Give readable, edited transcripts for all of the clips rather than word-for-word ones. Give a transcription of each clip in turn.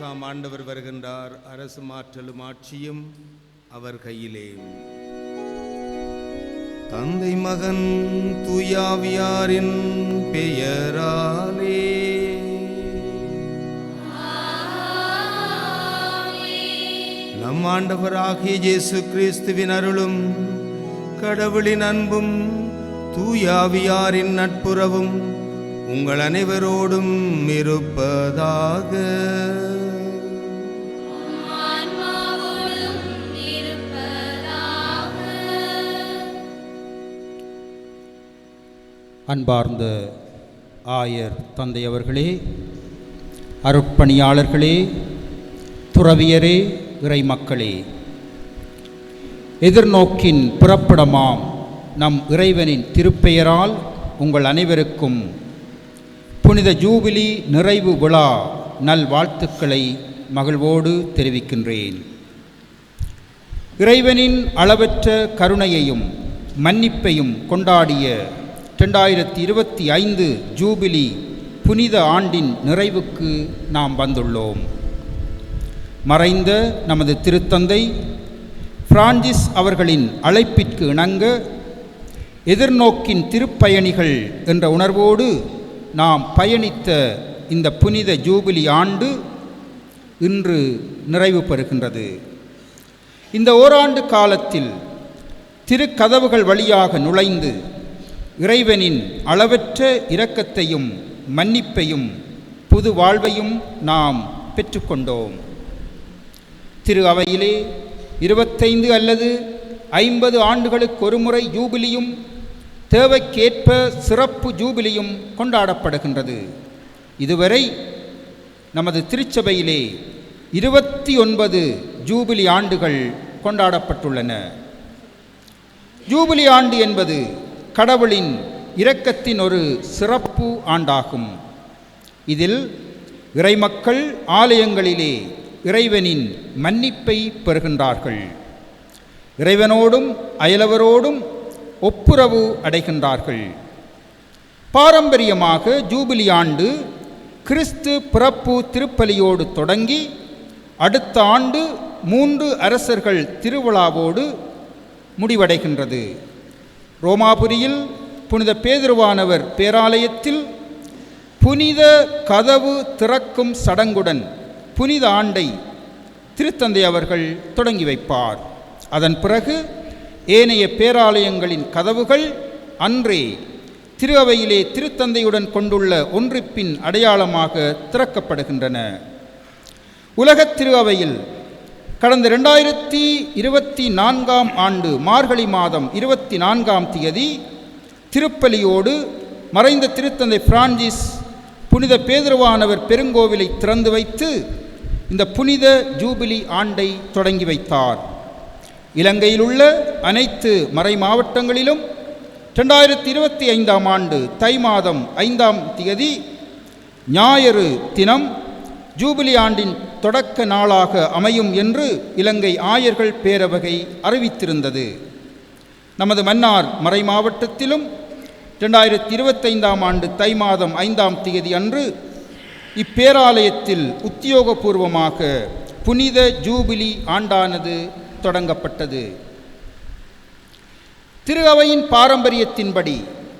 இயேசுவாம் ஆண்டவர் வருகின்றார். அரசு மாற்றலும் ஆட்சியும் அவர் கையிலே. தந்தை மகன் தூயாவியாரின் பெயராலே. நம் ஆண்டவராகிய இயேசு கிறிஸ்துவின் அருளும் கடவுளின் அன்பும் தூயாவியாரின் நட்புறவும் உங்கள் அனைவரோடும் இருப்பதாக. அன்பார்ந்த ஆயர் தந்தையவர்களே, அருட்பணியாளர்களே, துறவியரே, இறை மக்களே, எதிர்நோக்கின் புறப்படமாம் நம் இறைவனின் திருப்பெயரால் உங்கள் அனைவருக்கும் புனித ஜூபிலி நிறைவு விழா நல்வாழ்த்துக்களை மகிழ்வோடு தெரிவிக்கின்றேன். இறைவனின் அளவற்ற கருணையையும் மன்னிப்பையும் கொண்டாடிய 2025 ஜூபிலி புனித ஆண்டின் நிறைவுக்கு நாம் வந்துள்ளோம். மறைந்த நமது திருத்தந்தை பிரான்சிஸ் அவர்களின் அழைப்பிற்கு இணங்க எதிர்நோக்கின் திருப்பயணிகள் என்ற உணர்வோடு நாம் பயணித்த இந்த புனித ஜூபிலி ஆண்டு இன்று நிறைவு பெறுகின்றது. இந்த ஓராண்டு காலத்தில் திருக்கதவுகள் வழியாக நுழைந்து இறைவனின் அளவற்ற இரக்கத்தையும் மன்னிப்பையும் புது வாழ்வையும் நாம் பெற்றுக்கொண்டோம். திரு அவையிலே 25 அல்லது 50 ஆண்டுகளுக்கு ஒருமுறை ஜூபிலியும் தேவைக்கேற்ப சிறப்பு ஜூபிலியும் கொண்டாடப்படுகின்றது. இதுவரை நமது திருச்சபையிலே 29 ஜூபிலி ஆண்டுகள் கொண்டாடப்பட்டுள்ளன. ஜூபிலி ஆண்டு என்பது கடவுளின் இரக்கத்தின் ஒரு சிறப்பு ஆண்டாகும். இதில் இறைமக்கள் ஆலயங்களிலே இறைவனின் மன்னிப்பை பெறுகின்றார்கள். இறைவனோடும் அயலவரோடும் ஒப்புரவு அடைகின்றார்கள். பாரம்பரியமாக ஜூபிலி ஆண்டு கிறிஸ்து பிறப்பு திருப்பலியோடு தொடங்கி அடுத்த ஆண்டு 3 அரசர்கள் திருவிழாவோடு முடிவடைகின்றது. ரோமாபுரியில் புனித பேதுருவானவர் பேராலயத்தில் புனித கதவு திறக்கும் சடங்குடன் புனித ஆண்டை திருத்தந்தை அவர்கள் தொடங்கி வைப்பார். அதன் பிறகு ஏனைய பேராலயங்களின் கதவுகள் அன்றே திரு அவையிலே திருத்தந்தையுடன் கொண்டுள்ள ஒன்றிப்பின் அடையாளமாக திறக்கப்படுகின்றன. உலகத் திரு அவையில் கடந்த 2024 ஆண்டு மார்கழி மாதம் 24ஆம் தேதி திருப்பலியோடு மறைந்த திருத்தந்தை பிரான்சிஸ் புனித பேதுருவானவர் பெருங்கோவிலை திறந்து வைத்து இந்த புனித ஜூபிலி ஆண்டை தொடங்கி வைத்தார். இலங்கையில் உள்ள அனைத்து மறை மாவட்டங்களிலும் 2025ஆம் ஆண்டு தை மாதம் 5ஆம் தேதி ஞாயிறு தினம் ஜூபிலி ஆண்டின் தொடக்க நாளாக அமையும் என்று இலங்கை ஆயர்கள் பேரவகை அறிவித்திருந்தது. நமது மன்னார் மறை மாவட்டத்திலும் 2025ஆம் ஆண்டு தை மாதம் 5ஆம் தேதி அன்று இப்பேராலயத்தில் உத்தியோகபூர்வமாக புனித ஜூபிலி ஆண்டானது தொடங்கப்பட்டது. திரு அவையின் பாரம்பரியத்தின்படி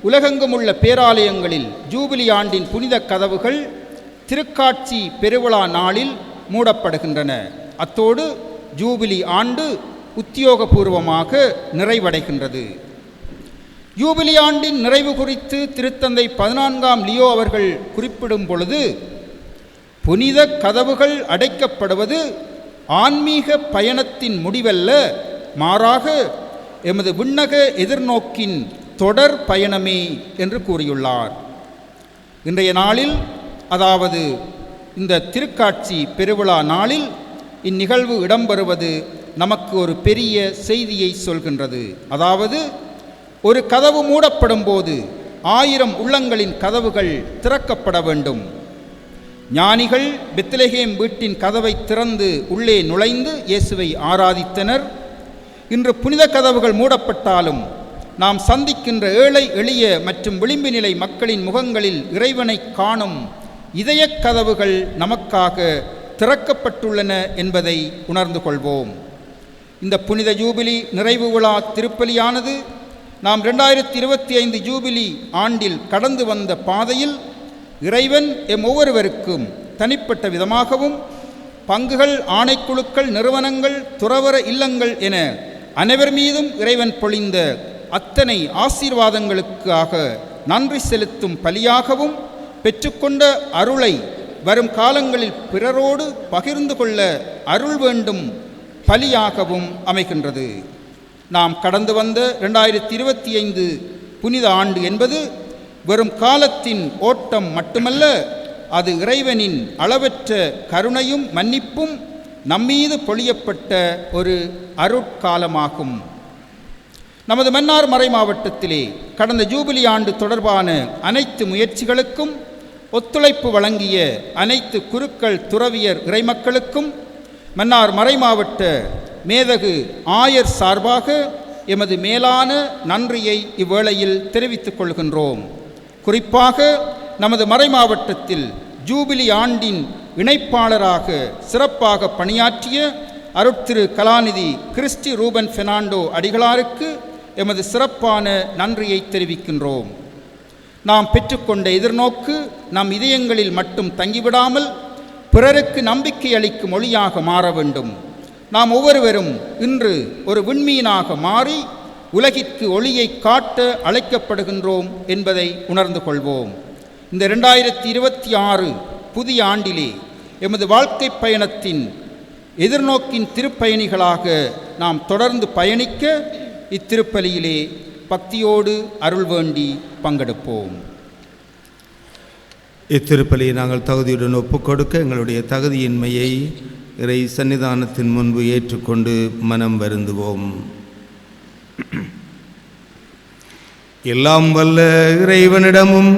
உலகெங்கும் உள்ள பேராலயங்களில் ஜூபிலி ஆண்டின் புனித கதவுகள் திருக்காட்சி பெருவிழா நாளில் மூடப்படுகின்றன. அத்தோடு ஜூபிலி ஆண்டு உத்தியோகபூர்வமாக நிறைவடைகின்றது. ஜூபிலி ஆண்டின் நிறைவு குறித்து திருத்தந்தை 14ஆம் லியோ அவர்கள் குறிப்பிடும் பொழுது, புனித கதவுகள் அடைக்கப்படுவது ஆன்மீக பயணத்தின் முடிவல்ல, மாறாக எமது விண்ணக எதிர்நோக்கின் தொடர் பயணமே என்று கூறியுள்ளார். இன்றைய நாளில், அதாவது இந்த திருக்காட்சி பெருவிழா நாளில் இந்நிகழ்வு இடம்பெறுவது நமக்கு ஒரு பெரிய செய்தியை சொல்கின்றது. அதாவது, ஒரு கதவு மூடப்படும் போது 1000 உள்ளங்களின் கதவுகள் திறக்கப்பட வேண்டும். ஞானிகள் பெத்லகேம் வீட்டின் கதவை திறந்து உள்ளே நுழைந்து இயேசுவை ஆராதித்தனர். இன்று புனித கதவுகள் மூடப்பட்டாலும் நாம் சந்திக்கின்ற ஏழை எளிய மற்றும் விளிம்பு நிலை மக்களின் முகங்களில் இறைவனை காணும் இதய கதவுகள் நமக்காக திறக்கப்பட்டுள்ளன என்பதை உணர்ந்து கொள்வோம். இந்த புனித ஜூபிலி நிறைவு விழா திருப்பலியானது நாம் 2025 ஜூபிலி ஆண்டில் கடந்து வந்த பாதையில் இறைவன் எம் ஒவ்வொருவருக்கும் தனிப்பட்ட விதமாகவும் பங்குகள், ஆணைக்குழுக்கள், நிறுவனங்கள், துறவற இல்லங்கள் என அனைவர் மீதும் இறைவன் பொழிந்த அத்தனை ஆசீர்வாதங்களுக்காக நன்றி செலுத்தும் பலியாகவும் பெற்றுக்கொண்ட அருளை வரும் காலங்களில் பிறரோடு பகிர்ந்து கொள்ள அருள் வேண்டும் பலியாகவும் அமைகின்றது. நாம் கடந்து வந்த 2025 புனித ஆண்டு என்பது வெறும் காலத்தின் ஓட்டம் மட்டுமல்ல, அது இறைவனின் அளவற்ற கருணையும் மன்னிப்பும் நம்மீது பொழியப்பட்ட ஒரு அருட்காலமாகும். நமது மன்னார் மறை மாவட்டத்திலே கடந்த ஜூபிலி ஆண்டு தொடர்பான அனைத்து முயற்சிகளுக்கும் ஒத்துழைப்பு வழங்கிய அனைத்து குருக்கள், துறவியர், இறைமக்களுக்கும் மன்னார் மறை மாவட்ட மேதகு ஆயர் சார்பாக எமது மேலான நன்றியை இவ்வேளையில் தெரிவித்துக் கொள்கின்றோம். குறிப்பாக நமது மறை மாவட்டத்தில் ஜூபிலி ஆண்டின் இணைப்பாளராக சிறப்பாக பணியாற்றிய அருட்திரு கலாநிதி கிறிஸ்டி ரூபன் பெர்னாண்டோ அடிகளாருக்கு எமது சிறப்பான நன்றியை தெரிவிக்கின்றோம். நாம் பெற்றுக்கொண்ட எதிர்நோக்கு நம் இதயங்களில் மட்டும் தங்கிவிடாமல் பிறருக்கு நம்பிக்கை அளிக்கும் ஒளியாக மாற வேண்டும். நாம் ஒவ்வொருவரும் இன்று ஒரு விண்மீனாக மாறி உலகிற்கு ஒளியை காட்ட அழைக்கப்படுகின்றோம் என்பதை உணர்ந்து கொள்வோம். இந்த 2026 புதிய ஆண்டிலே எமது வாழ்க்கை பயணத்தின் எதிர்நோக்கின் திருப்பயணிகளாக நாம் தொடர்ந்து பயணிக்க இத்திருப்பலியிலே பக்தியோடு அருள் வேண்டி பங்கெடுப்போம். இத்திருப்பலியை நாங்கள் தகுதியுடன் ஒப்புக்கொடுக்க எங்களுடைய தகுதியின்மையை இறை சன்னிதானத்தின் முன்பு ஏற்றுக்கொண்டு மனம் வருந்துவோம். எல்லாம் வல்ல இறைவனிடமும்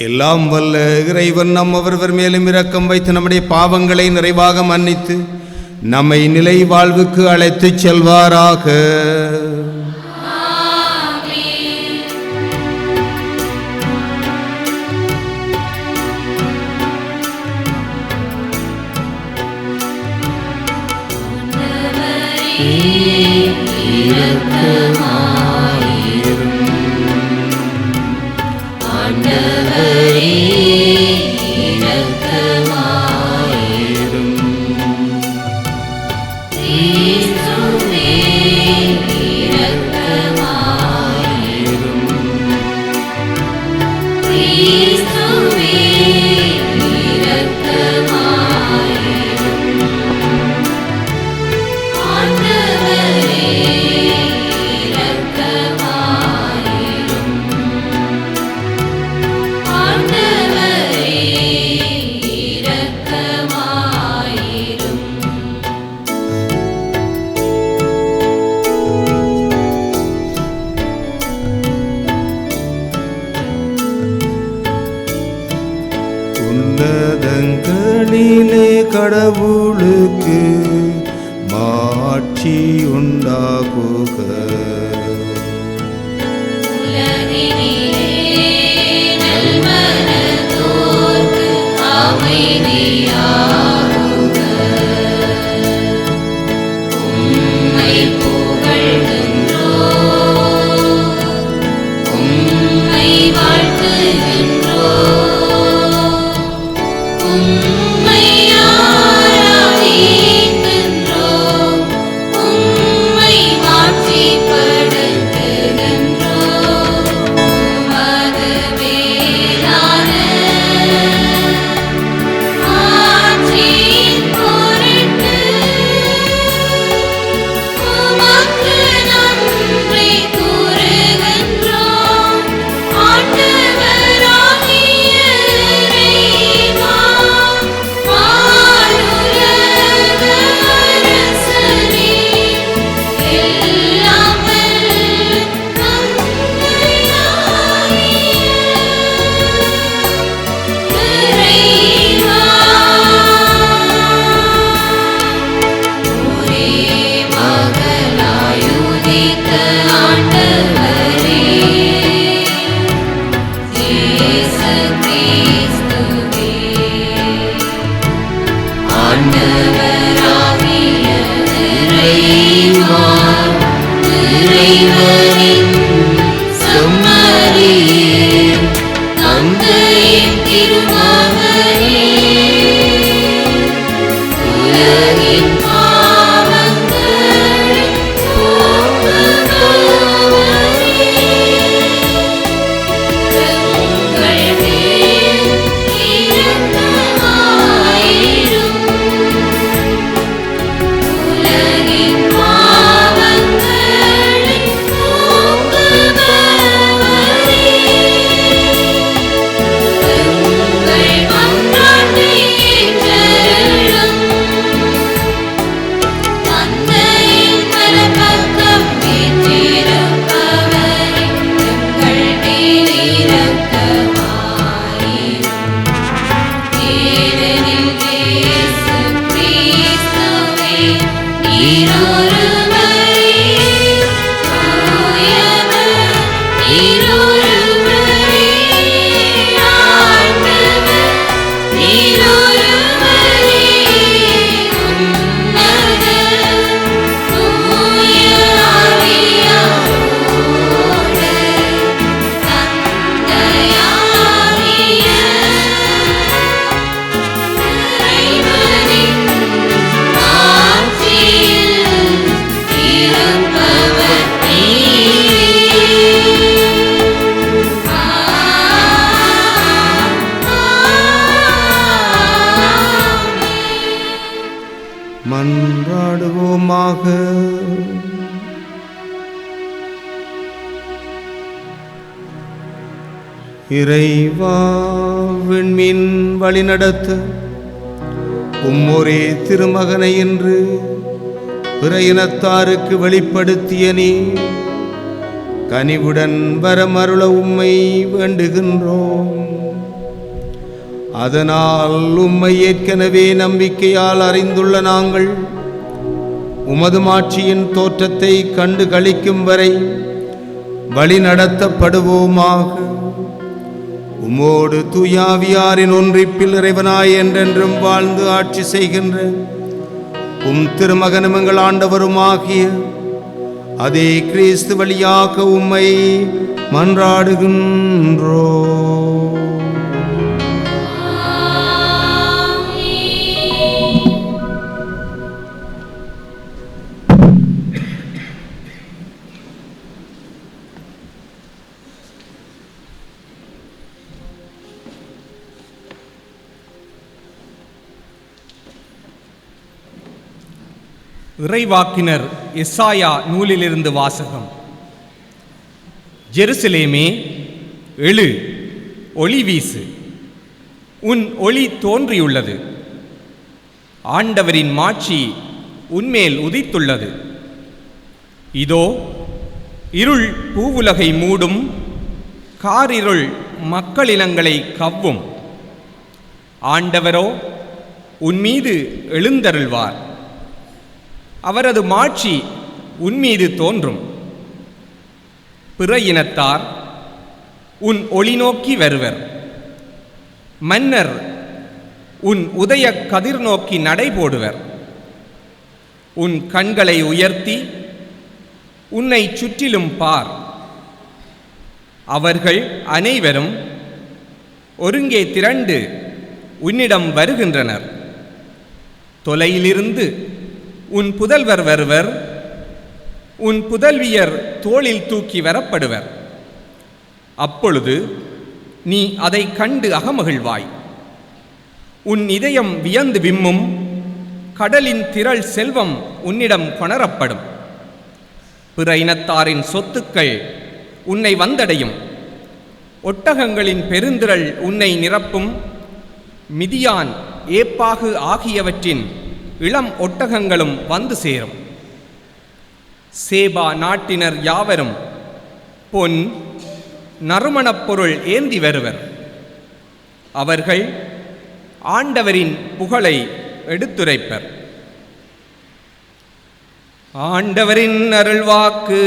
எல்லாம் வல்ல இறைவன் நம் ஒவ்வொருவர் மேலும் இரக்கம் வைத்து நம்முடைய பாவங்களை நிறைவாக மன்னித்து நம்மை நிலை வாழ்வுக்கு அழைத்துச் செல்வாராக. உன்னதங்களிலே கடவுளுக்கு மாட்சி உண்டாகுக. உமக்கு நன்றி கூறுகிறோம். ஆண்டவராகிய இறைவா, இறைவனின் செம்மறியே, தந்தையின் திருமகனே, உலகின் பாவங்களை போக்குபவரே, எங்கள் மேல் இரக்கமாயிரும். உலகின் பாவங்களை போக்குபவரே, எங்கள் மன்றாட்டை ஏற்றருளும். தந்தையின் வலப்பக்கம் வீற்றிருப்பவரே, எங்கள் மேல் இரக்கமாயிரும். ஏனெனில் இயேசு கிறிஸ்துவே, நீர் ஒருவரே தூயவர், நீர் ஒருவரே ஆண்டவர், நீர் ஒருவரே உன்னதர். தூய ஆவியாரோடு தந்தையாகிய இறைவனின் ஆட்சியில் இருப்பவர் நீரே. மன்றாடுவோமாக. இறைவா, விண்மீன் வழிநடத்த உம்மொரே திருமகனை என்று பிற இனத்தாருக்கு வெளிப்படுத்திய நீ கனிவுடன் வரமருள உம்மை வேண்டுகின்றோம். அதனால் உம்மை ஏற்கனவே நம்பிக்கையால் அறிந்துள்ள நாங்கள் உமது மாட்சியின் தோற்றத்தை கண்டு களிக்கும் வரை வழி நடத்தப்படுவோமாக. உம்மோடு தூயாவியாரின் ஒன்றிப்பில் இறைவனாய் என்றென்றும் வாழ்ந்து ஆட்சி செய்கின்ற உம் திருமகனும் எங்கள் ஆண்டவருமாகிய அதே கிறிஸ்து வழியாக உம்மை மன்றாடுகின்றோ. இறைவாக்கினர் எசாயா நூலிலிருந்து வாசகம். ஜெருசலேமே, எழு, ஒளி வீசு, உன் ஒளி தோன்றியுள்ளது. ஆண்டவரின் மாட்சி உன்மேல் உதித்துள்ளது. இதோ இருள் பூவுலகை மூடும், காரிருள் மக்களினங்களை கவ்வும். ஆண்டவரோ உன்மீது எழுந்தருள்வார். அவரது மாட்சி உன்மீது தோன்றும். பிற இனத்தார் உன் ஒளி நோக்கி வருவர். மன்னர் உன் உதய கதிர் நோக்கி நடைபோடுவர். உன் கண்களை உயர்த்தி உன்னை சுற்றிலும் பார். அவர்கள் அனைவரும் ஒருங்கே திரண்டு உன்னிடம் வருகின்றனர். தொலையிலிருந்து உன் புதல்வர் வருவர், உன் புதல்வியர் தோளில் தூக்கி வரப்படுவர். அப்பொழுது நீ அதை கண்டு அகமகிழ்வாய். உன் இதயம் வியந்து விம்மும். கடலின் திரள் செல்வம் உன்னிடம் கொணரப்படும். பிற இனத்தாரின் சொத்துக்கள் உன்னை வந்தடையும். ஒட்டகங்களின் பெருந்திரள் உன்னை நிரப்பும். மிதியான், ஏப்பாகு ஆகியவற்றின் இளம் ஒட்டகங்களும் வந்து சேரும். சேபா நாட்டினர் யாவரும் பொன், நறுமணப் பொருள் ஏந்தி வருவர். அவர்கள் ஆண்டவரின் புகழை எடுத்துரைப்பர். ஆண்டவரின் அருள்வாக்கு.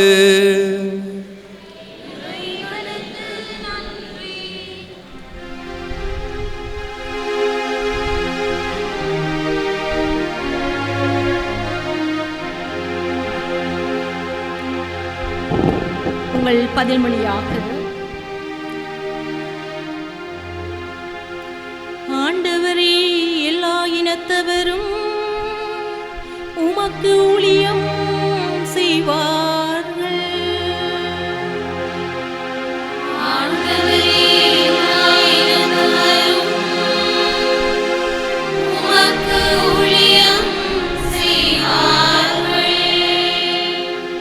வாருங்கள் பதில்மொழியாக. ஆண்டவரே, எல்லா இனத்தவரும் உமக்கு ஊழியம் செய்வார்கள். ஆண்டவரே, எல்லா இனத்தவரும் உமக்கு ஊழியம் செய்வார்கள்.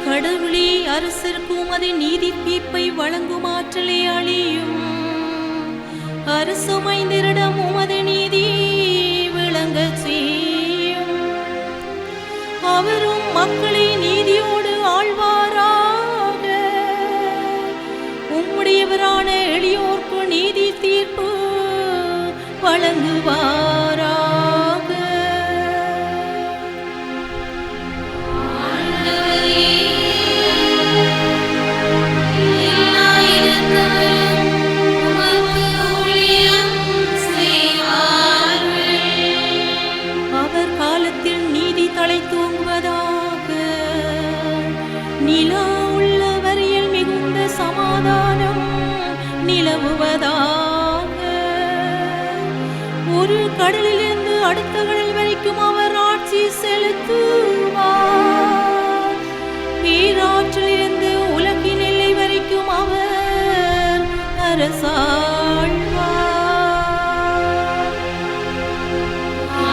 கடவுளே, அரசருக்கு உமது நீதி தீர்ப்பை வழங்கும் ஆற்றலை அழியும். அரசு மைந்தரிடம் உமது நீதி விளங்கச் செய்யும். அவரும் மக்களை நீதியோடு ஆழ்வாராக. உம்முடையவரான எளியோர்க்கு நீதி தீர்ப்பு வழங்குவாராக. ஆண்டவரே, எல்லா இனத்தவரும் உமக்கு ஊழியம் செய்வார்கள். அவர் காலத்தில் நீதி தழைத்தோங்குவதாக. நிலா உள்ள வரையில் மிகுந்த சமாதானம் நிலவுவதாக. ஒரு கடலிலிருந்து அடுத்த கடல் வரைக்கும் அவர் ஆட்சி செலுத்துவார். பேராற்றிலிருந்து உலகின் எல்லை வரைக்கும் அவர் அரசாழ்வார்.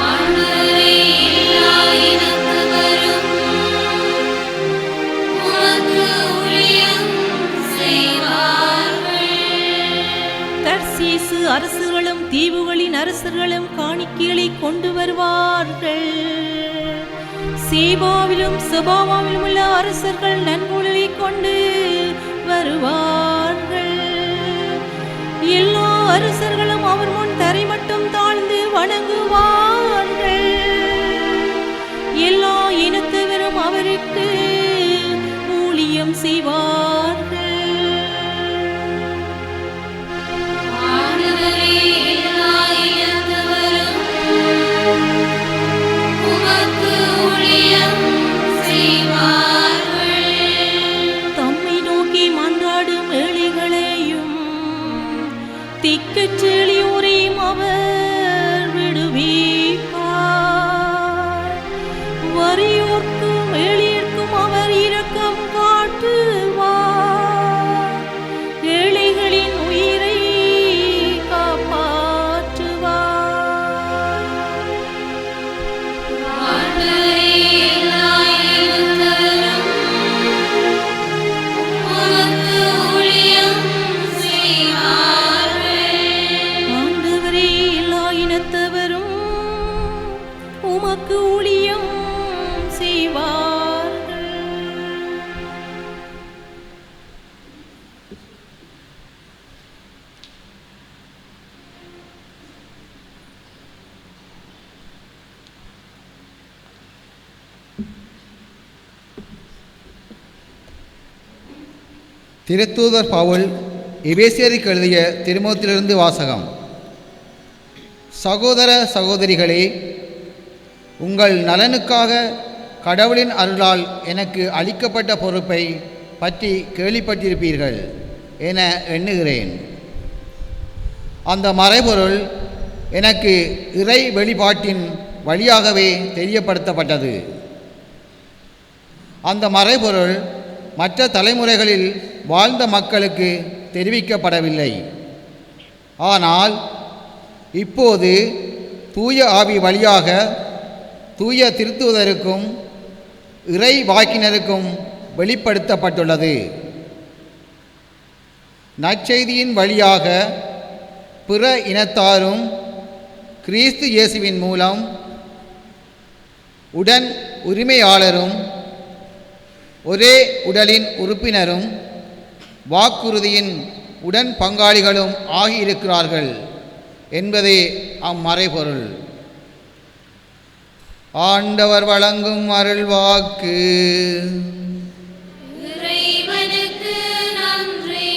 ஆண்டவரே, எல்லா இனத்தவரும் உமக்கு ஊழியம் செய்வார்கள். தர்சீசு அரசுகளும் தீவுகளின் அரசர்களும் காணிக்கைகளை கொண்டு வருவார்கள். சேபாவிலும் சபாவாவிலும் உள்ள அரசர்கள் நன்கொடை கொண்டு வருவார்கள். எல்லா அரசர்களும் அவர் முன் தரை மட்டும் தாழ்ந்து வணங்குவார்கள். எல்லா இனத்தவரும் அவருக்கு ஊழியம் செய்வார்கள். ஆண்டவரே, எல்லா இனத்தவரும் உமக்கு ஊழியம் செய்வார்கள். தம்மை நோக்கி மன்றாடும் ஏழைகளையும் திக்கற்ற எளியோரையும் அவர் விடுவிப்பார். வறியோர்க்கும் எளியர்க்கும் அவர் இரக்கம் காட்டுவார். ஏழைகளின் உயிரை காப்பாற்றுவார். ஆண்டவரே, எல்லா இனத்தவரும் உமக்கு ஊழியம் செய்வார்கள். ஆண்டவரே, எல்லா இனத்தவரும் உமக்கு ஊழியம் செய்வார்கள். திருத்தூதர் பவுல் எபேசியருக்கு எழுதிய திருமுகத்திலிருந்து வாசகம். சகோதர சகோதரிகளே, உங்கள் நலனுக்காக கடவுளின் அருளால் எனக்கு அளிக்கப்பட்ட பொறுப்பை பற்றி கேள்விப்பட்டிருப்பீர்கள் என எண்ணுகிறேன். அந்த மறைபொருள் எனக்கு இறை வெளிப்பாட்டின் வழியாகவே தெரியப்படுத்தப்பட்டது. அந்த மறைபொருள் மற்ற தலைமுறைகளில் வாழ்ந்த மக்களுக்கு தெரிவிக்கப்படவில்லை. ஆனால் இப்போது தூய ஆவி வழியாக தூய திருத்தூதருக்கும் இறை வாக்கினருக்கும் வெளிப்படுத்தப்பட்டுள்ளது. நற்செய்தியின் வழியாக பிற இனத்தாரும் கிறிஸ்து இயேசுவின் மூலம் உடன் உரிமையாளரும் ஒரே உடலின் உறுப்பினரும் வாக்குறுதியின் உடன் பங்காளிகளும் ஆகியிருக்கிறார்கள் என்பதே அம்மறைபொருள். ஆண்டவர் வழங்கும் அருள்வாக்கு. இறைவனுக்கு நன்றி.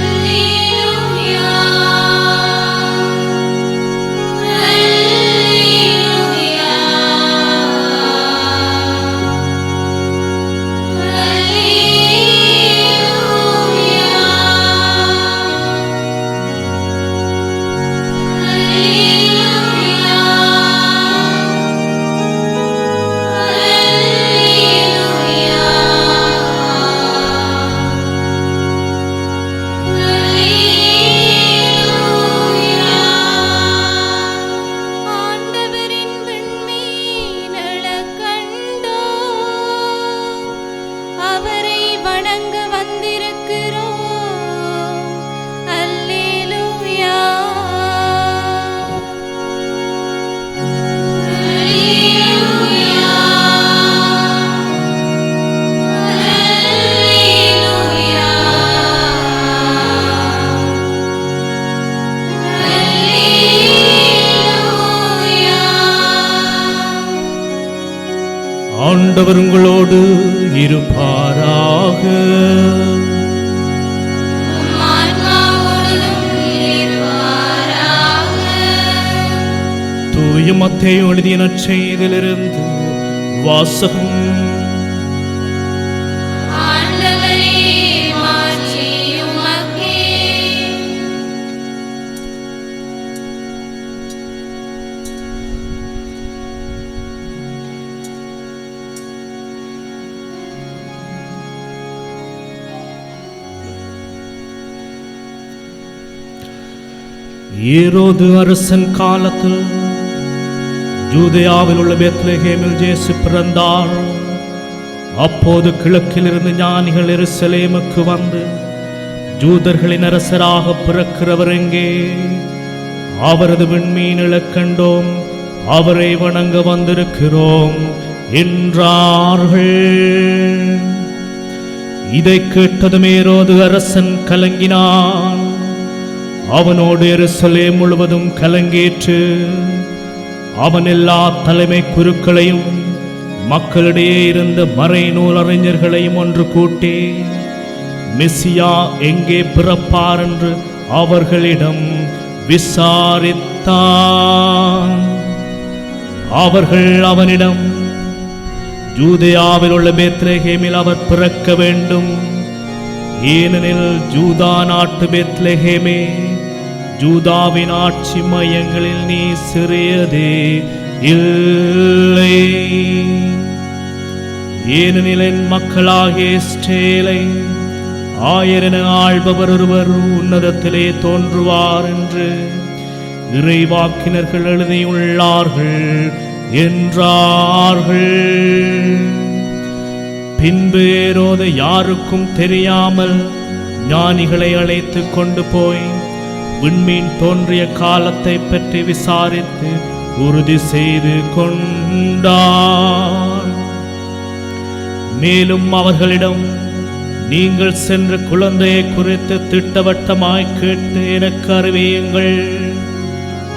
அல்லேலூயா. ஆண்டவர் உங்களோடு இருப்பாராக. ஆன்மாவோடும் இருப்பாராக. தூய மத்தேயு எழுதிய நற்செய்தியிலிருந்து வாசகம். ஆண்டவரே, மாட்சி உமக்கே. ஏரோது அரசன் காலத்தில் யூதேயாவில் உள்ள பெத்லகேமில் இயேசு பிறந்தார். அப்போது கிழக்கிலிருந்து ஞானிகள் எருசலேமுக்கு வந்து, யூதர்களின் அரசராக பிறக்கிறவர் எங்கே? அவரது விண்மீனிழக் கண்டோம், அவரை வணங்க வந்திருக்கிறோம் என்றார்கள். இதை கேட்டதும் ஏரோது அரசன் கலங்கினான். அவனோடு எருசலேம் முழுவதும் கலங்கிற்று. அவன் எல்லா தலைமை குருக்களையும் மக்களிடையே இருந்த மறைநூல் அறிஞர்களையும் ஒன்று கூட்டி, மெசியா எங்கே பிறப்பார் என்று அவர்களிடம் விசாரித்தான். அவர்கள் அவனிடம், யூதேயாவில் உள்ள பெத்லகேமில் அவர் பிறக்க வேண்டும், ஏனெனில் யூதா நாட்டு பெத்லகேமே, யூதாவின் ஆட்சி மையங்களில் நீ சிறியதே இல்லை. ஏனெனில் என் மக்களாகிய இஸ்ரேலை ஆயரென ஆள்பவர் ஒருவர் உன்னதத்திலே தோன்றுவார் என்று இறைவாக்கினர்கள் எழுதியுள்ளார்கள் என்றார்கள். பின்பு ஏரோது யாருக்கும் தெரியாமல் ஞானிகளை அழைத்து கொண்டு போய் விண்மீன் தோன்றிய காலத்தை பற்றி விசாரித்து உறுதி செய்து கொண்டார். மேலும் அவர்களிடம், நீங்கள் சென்று குழந்தையை குறித்து திட்டவட்டமாய் கேட்டு எனக்கு அறிவியுங்கள்,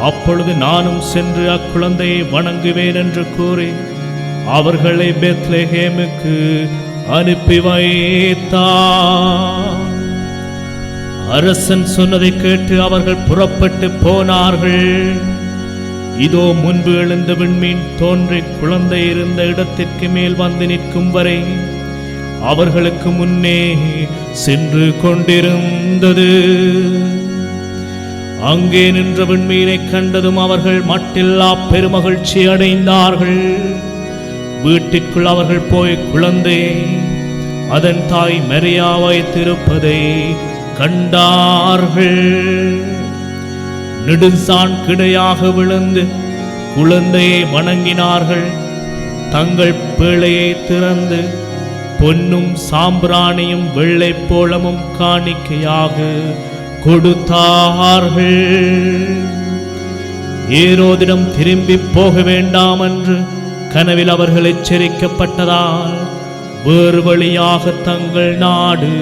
அப்பொழுது நானும் சென்று அக்குழந்தையை வணங்குவேன் என்று கூறி அவர்களை பெத்லகேமுக்கு அனுப்பி வைத்தார். அரசன் சொன்னதை கேட்டு அவர்கள் புறப்பட்டு போனார்கள். இதோ முன்பு எழுந்த விண்மீன் தோன்றி குழந்தை இருந்த இடத்திற்கு மேல் வந்து நிற்கும் வரை அவர்களுக்கு முன்னே சென்று கொண்டிருந்தது. அங்கே நின்ற விண்மீனை கண்டதும் அவர்கள் மட்டில்லா பெருமகிழ்ச்சி அடைந்தார்கள். வீட்டிற்குள் அவர்கள் போய் குழந்தை அதன் தாய் மரியா வைத்திருப்பதை கண்டார்கள். நெடுஞ்சான் கிடையாக விழுந்து குழந்தையை வணங்கினார்கள். தங்கள் பேழையை திறந்து பொன்னும் சாம்பிராணியும் வெள்ளை போளமும் காணிக்கையாக கொடுத்தார்கள். ஏரோதிடம் திரும்பி போக வேண்டாம் என்று கனவில் அவர்கள் எச்சரிக்கப்பட்டதால் வேறு வழியாக தங்கள் நாடு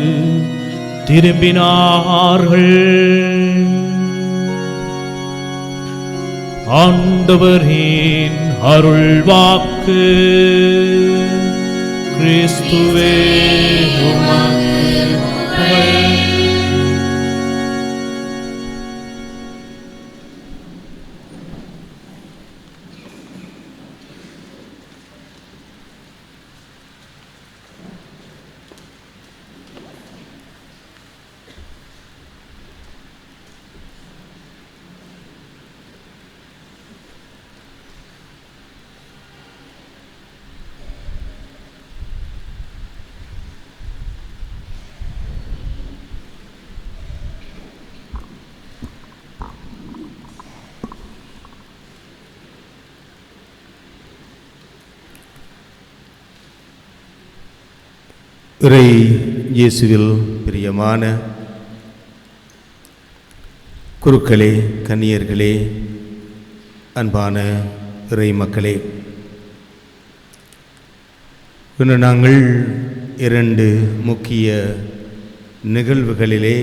திரும்பினார்கள். ஆண்டவரின் அருள்வாக்கு. கிறிஸ்துவே உமக்கு புகழ். இறை இயேசுவில் பிரியமான குருக்களே, கன்னியர்களே, அன்பான இறை மக்களே, இன்று நாங்கள் இரண்டு முக்கிய நிகழ்வுகளிலே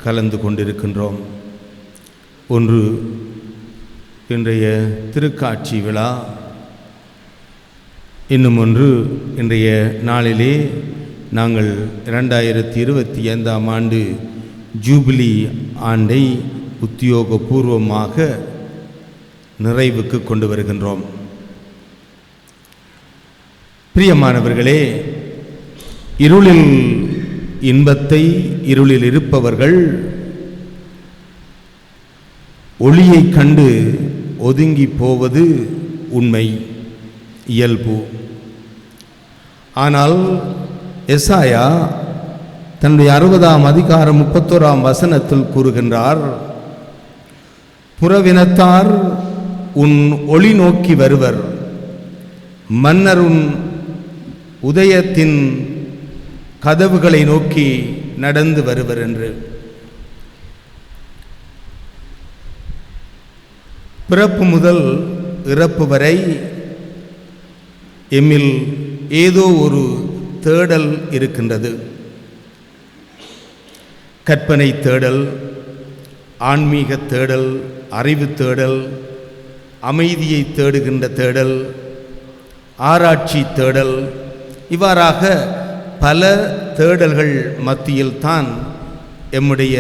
கலந்து கொண்டிருக்கின்றோம். ஒன்று இன்றைய திருக்காட்சி விழா, இன்னும் ஒன்று, இன்றைய நாளிலே நாங்கள் 2025ஆம் ஆண்டு ஜூபிலி ஆண்டை உத்தியோகபூர்வமாக நிறைவுக்கு கொண்டு வருகின்றோம். பிரியமானவர்களே, இருளில் இன்பத்தை இருளில் இருப்பவர்கள் ஒளியை கண்டு ஒதுங்கி போவது உண்மை, இயல்பு. ஆனால் எசாயா தன்னுடைய 60ஆம் அதிகாரம் 31ஆம் வசனத்தில் கூறுகின்றார், புறவினத்தார் உன் ஒளி நோக்கி வருவர், மன்னர் உன் உதயத்தின் கதவுகளை நோக்கி நடந்து வருவர் என்று. பிறப்பு முதல் இறப்பு வரை எம்மில் ஏதோ ஒரு தேடல் இருக்கின்றது. கற்பனை தேடல், ஆன்மீக தேடல், அறிவு தேடல், அமைதியை தேடுகின்ற தேடல், ஆராய்ச்சி தேடல், இவ்வாறாக பல தேடல்கள் மத்தியில்தான் எம்முடைய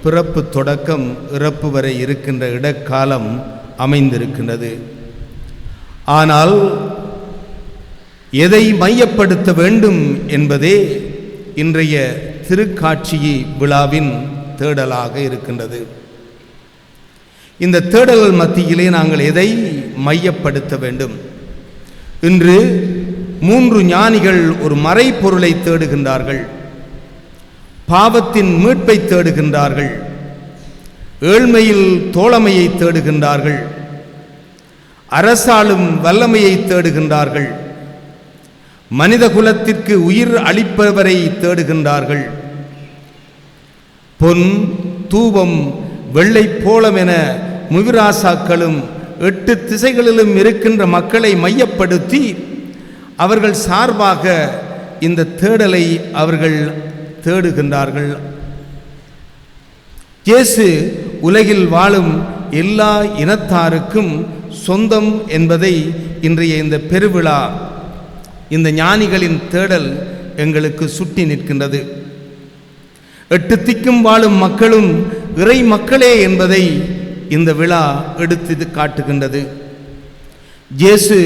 பிறப்பு தொடக்கம் இறப்பு வரை இருக்கின்ற இடக்காலம் அமைந்திருக்கின்றது. ஆனால் எதை மையப்படுத்த வேண்டும் என்பதே இன்றைய திருக்காட்சி விழாவின் தேடலாக இருக்கின்றது. இந்த தேடல் மத்தியிலே நாங்கள் எதை மையப்படுத்த வேண்டும்? இன்று 3 ஞானிகள் ஒரு மறைபொருளை தேடுகின்றார்கள். பாவத்தின் மீட்பை தேடுகின்றார்கள், ஏழ்மையில் தோழமையை தேடுகின்றார்கள், அரசாளும் வல்லமையை தேடுகின்றார்கள், மனித குலத்திற்கு உயிர் அளிப்பவரை தேடுகின்றார்கள். பொன், தூபம், வெள்ளை போலம் என முவிராசாக்களும் 8 திசைகளிலும் இருக்கின்ற மக்களை மையப்படுத்தி அவர்கள் சார்பாக இந்த தேடலை அவர்கள் தேடுகின்றார்கள். இயேசு உலகில் வாழும் எல்லா இனத்தாருக்கும் சொந்தம் என்பதை இன்றைய இந்த பெருவிழா, இந்த ஞானிகளின் தேடல் எங்களுக்கு சுட்டி நிற்கின்றது. 8 திக்கும் வாழும் மக்களும் இறை மக்களே என்பதை இந்த விழா எடுத்து காட்டுகின்றது. இயேசு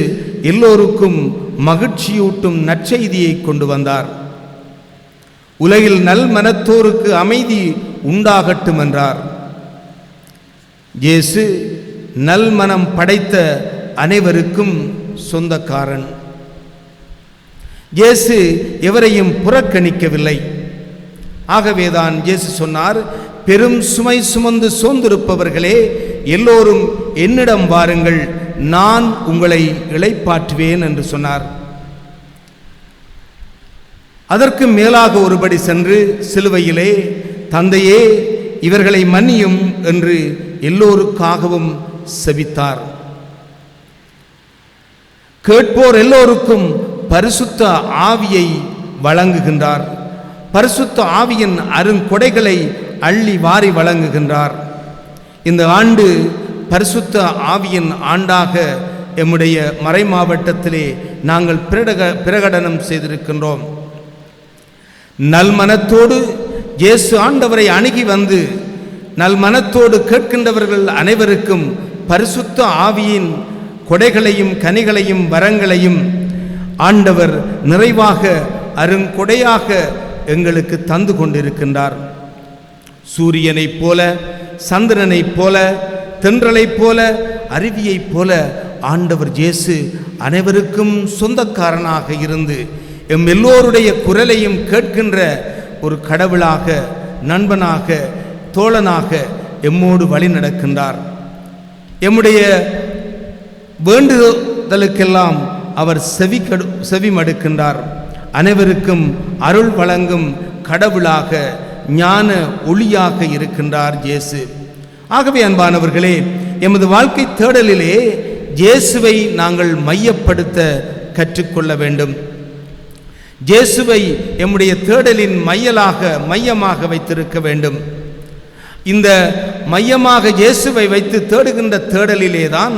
எல்லோருக்கும் மகிழ்ச்சியூட்டும் நற்செய்தியை கொண்டு வந்தார். உலகில் நல் மனத்தோருக்கு அமைதி உண்டாகட்டும் என்றார். இயேசு நல் மனம் படைத்த அனைவருக்கும் சொந்தக்காரன். இயேசு எவரையும் புறக்கணிக்கவில்லை. ஆகவேதான் இயேசு சொன்னார், பெரும் சுமை சுமந்து சோர்ந்திருப்பவர்களே எல்லோரும் என்னிடம் வாருங்கள், நான் உங்களை இளைப்பாற்றுவேன் என்று சொன்னார். அதற்கு மேலாக ஒருபடி சென்று சிலுவையிலே, தந்தையே இவர்களை மன்னியும் என்று எல்லோருக்காகவும் செபித்தார். கேட்போர் எல்லோருக்கும் பரிசுத்த ஆவியை வழங்குகின்றார். பரிசுத்த ஆவியின் அருங்கொடைகளை அள்ளி வாரி வழங்குகின்றார். இந்த ஆண்டு பரிசுத்த ஆவியின் ஆண்டாக எம்முடைய மறை மாவட்டத்திலே நாங்கள் பிரகடனம் செய்திருக்கின்றோம். நல்மனத்தோடு இயேசு ஆண்டவரை அணுகி வந்து நல்மனத்தோடு கேட்கின்றவர்கள் அனைவருக்கும் பரிசுத்த ஆவியின் கொடைகளையும் கனிகளையும் வரங்களையும் ஆண்டவர் நிறைவாக அருங்கொடையாக எங்களுக்கு தந்து கொண்டிருக்கின்றார். சூரியனைப் போல, சந்திரனைப் போல, தென்றலைப் போல, அருவியைப் போல ஆண்டவர் இயேசு அனைவருக்கும் சொந்தக்காரனாக இருந்து எம் எல்லோருடைய குரலையும் கேட்கின்ற ஒரு கடவுளாக, நண்பனாக, தோழனாக எம்மோடு வழி நடக்கின்றார். எம்முடைய வேண்டுதலுக்கெல்லாம் அவர் செவி மடுக்கின்றார். அனைவருக்கும் அருள் வழங்கும் கடவுளாக, ஞான ஒளியாக இருக்கின்றார் இயேசு. ஆகவே அன்பானவர்களே, எமது வாழ்க்கை தேடலிலே இயேசுவை நாங்கள் மையப்படுத்த கற்றுக்கொள்ள வேண்டும். இயேசுவை எம்முடைய தேடலின் மையமாக வைத்திருக்க வேண்டும். இந்த மையமாக இயேசுவை வைத்து தேடுகின்ற தேடலிலே தான்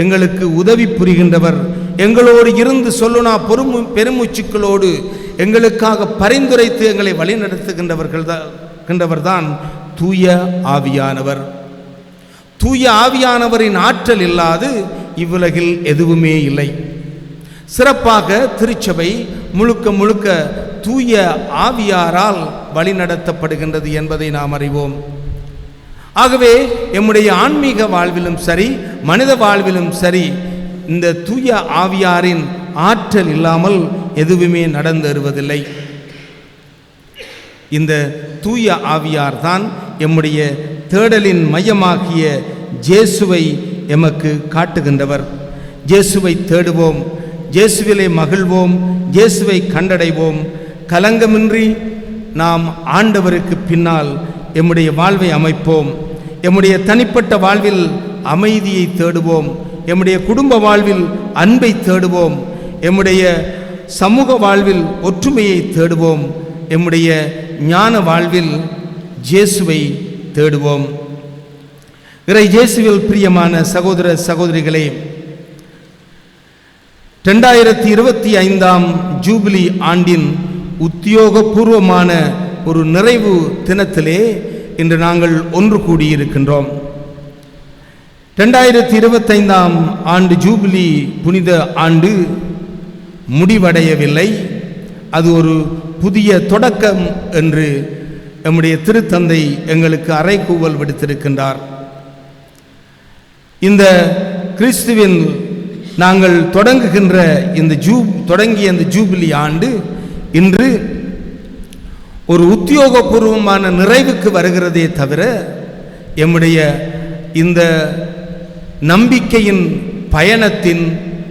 எங்களுக்கு உதவி புரிகின்றவர் எங்களோடு இருந்து சொல்லுனா பெருமூச்சுக்களோடு எங்களுக்காக பரிந்துரைத்து எங்களை வழிநடத்துகின்றவர்தான் தூய ஆவியானவர். தூய ஆவியானவரின் ஆற்றல் இல்லாது இவ்வுலகில் எதுவுமே இல்லை. சிறப்பாக திருச்சபை முழுக்க முழுக்க தூய ஆவியாரால் வழிநடத்தப்படுகின்றது என்பதை நாம் அறிவோம். ஆகவே எம்முடைய ஆன்மீக வாழ்விலும் சரி, மனித வாழ்விலும் சரி, இந்த தூய ஆவியாரின் ஆற்றல் இல்லாமல் எதுவுமே நடந்தேறுவதில்லை. இந்த தூய ஆவியார் தான் எம்முடைய தேடலின் மையமாகிய இயேசுவை எமக்கு காட்டுகின்றவர். இயேசுவை தேடுவோம், இயேசுவிலே மகிழ்வோம், இயேசுவை கண்டடைவோம். கலங்கமின்றி நாம் ஆண்டவருக்கு பின்னால் எம்முடைய வாழ்வை அமைப்போம். எம்முடைய தனிப்பட்ட வாழ்வில் அமைதியை தேடுவோம். எம்முடைய குடும்ப வாழ்வில் அன்பை தேடுவோம். எம்முடைய சமூக வாழ்வில் ஒற்றுமையை தேடுவோம். எம்முடைய ஞான வாழ்வில் இயேசுவை தேடுவோம். இறை இயேசுவில் பிரியமான சகோதர சகோதரிகளே, 2025 ஜூபிலி ஆண்டின் உத்தியோகபூர்வமான ஒரு நிறைவு தினத்திலே இன்று நாங்கள் ஒன்று கூடியிருக்கின்றோம். 2025 ஆண்டு ஜூபிலி புனித ஆண்டு முடிவடையவில்லை. அது ஒரு புதிய தொடக்கம் என்று நம்முடைய திருத்தந்தை எங்களுக்கு அறைகூவல் விடுத்திருக்கின்றார். இந்த கிறிஸ்துவின் நாங்கள் தொடங்கிய இந்த ஜூபிலி ஆண்டு இன்று ஒரு உத்தியோகபூர்வமான நிறைவுக்கு வருகிறதே தவிர எம்முடைய இந்த நம்பிக்கையின் பயணத்தின்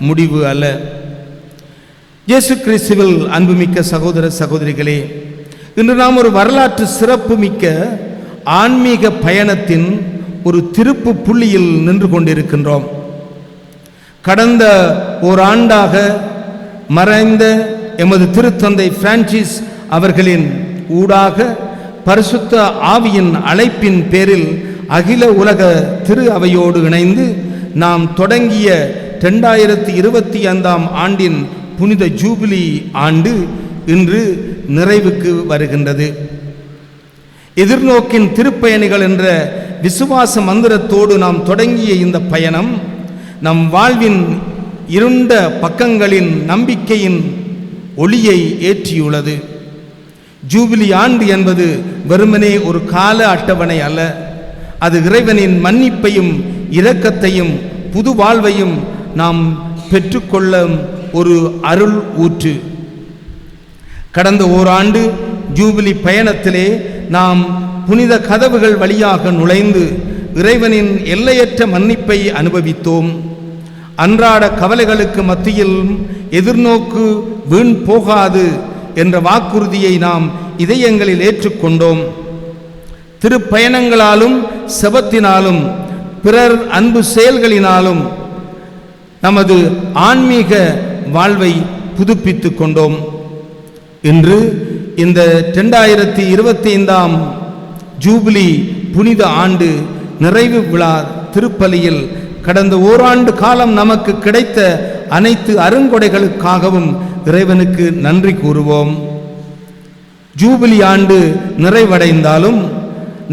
முடிவு அல்ல. இயேசு கிறிஸ்துவில் அன்புமிக்க சகோதர சகோதரிகளே, இன்று நாம் ஒரு வரலாற்று சிறப்புமிக்க ஆன்மீக பயணத்தின் ஒரு திருப்பு புள்ளியில் நின்று கொண்டிருக்கின்றோம். கடந்த ஓராண்டாக மறைந்த எமது திருத்தந்தை பிரான்சிஸ் அவர்களின் ஊடாக பரிசுத்த ஆவியின் அழைப்பின் பேரில் அகில உலக திரு அவையோடு இணைந்து நாம் தொடங்கிய 2025 ஆண்டின் புனித ஜூபிலி ஆண்டு இன்று நிறைவுக்கு வருகின்றது. எதிர்நோக்கின் திருப்பயணிகள் என்ற விசுவாச மந்திரத்தோடு நாம் தொடங்கிய இந்த பயணம் நம் வாழ்வின் இருண்ட பக்கங்களின் நம்பிக்கையின் ஒளியை ஏற்றியுள்ளது. ஜூபிலி ஆண்டு என்பது வெறுமனே ஒரு கால அட்டவணை அல்ல. அது இறைவனின் மன்னிப்பையும் இரக்கத்தையும் புது வாழ்வையும் நாம் பெற்றுக்கொள்ளும் ஒரு அருள் ஊற்று. கடந்த ஓராண்டு ஜூபிலி பயணத்திலே நாம் புனித கதவுகள் வழியாக நுழைந்து இறைவனின் எல்லையற்ற மன்னிப்பை அனுபவித்தோம். அன்றாட கவலைகளுக்கு மத்தியில் எதிர்நோக்கு வீண் போகாது என்ற வாக்குறுதியை நாம் இதயங்களில் ஏற்றுக்கொண்டோம். திருப்பயணங்களாலும் செபத்தினாலும் பிறர் அன்பு செயல்களினாலும் நமது ஆன்மீக வாழ்வை புதுப்பித்து கொண்டோம். இன்று இந்த 2025 ஜூபிலி புனித ஆண்டு நிறைவு விழா திருப்பலியில் கடந்த ஓராண்டு காலம் நமக்கு கிடைத்த அனைத்து அருங்கொடைகளுக்காகவும் இறைவனுக்கு நன்றி கூறுவோம். ஜூபிலி ஆண்டு நிறைவடைந்தாலும்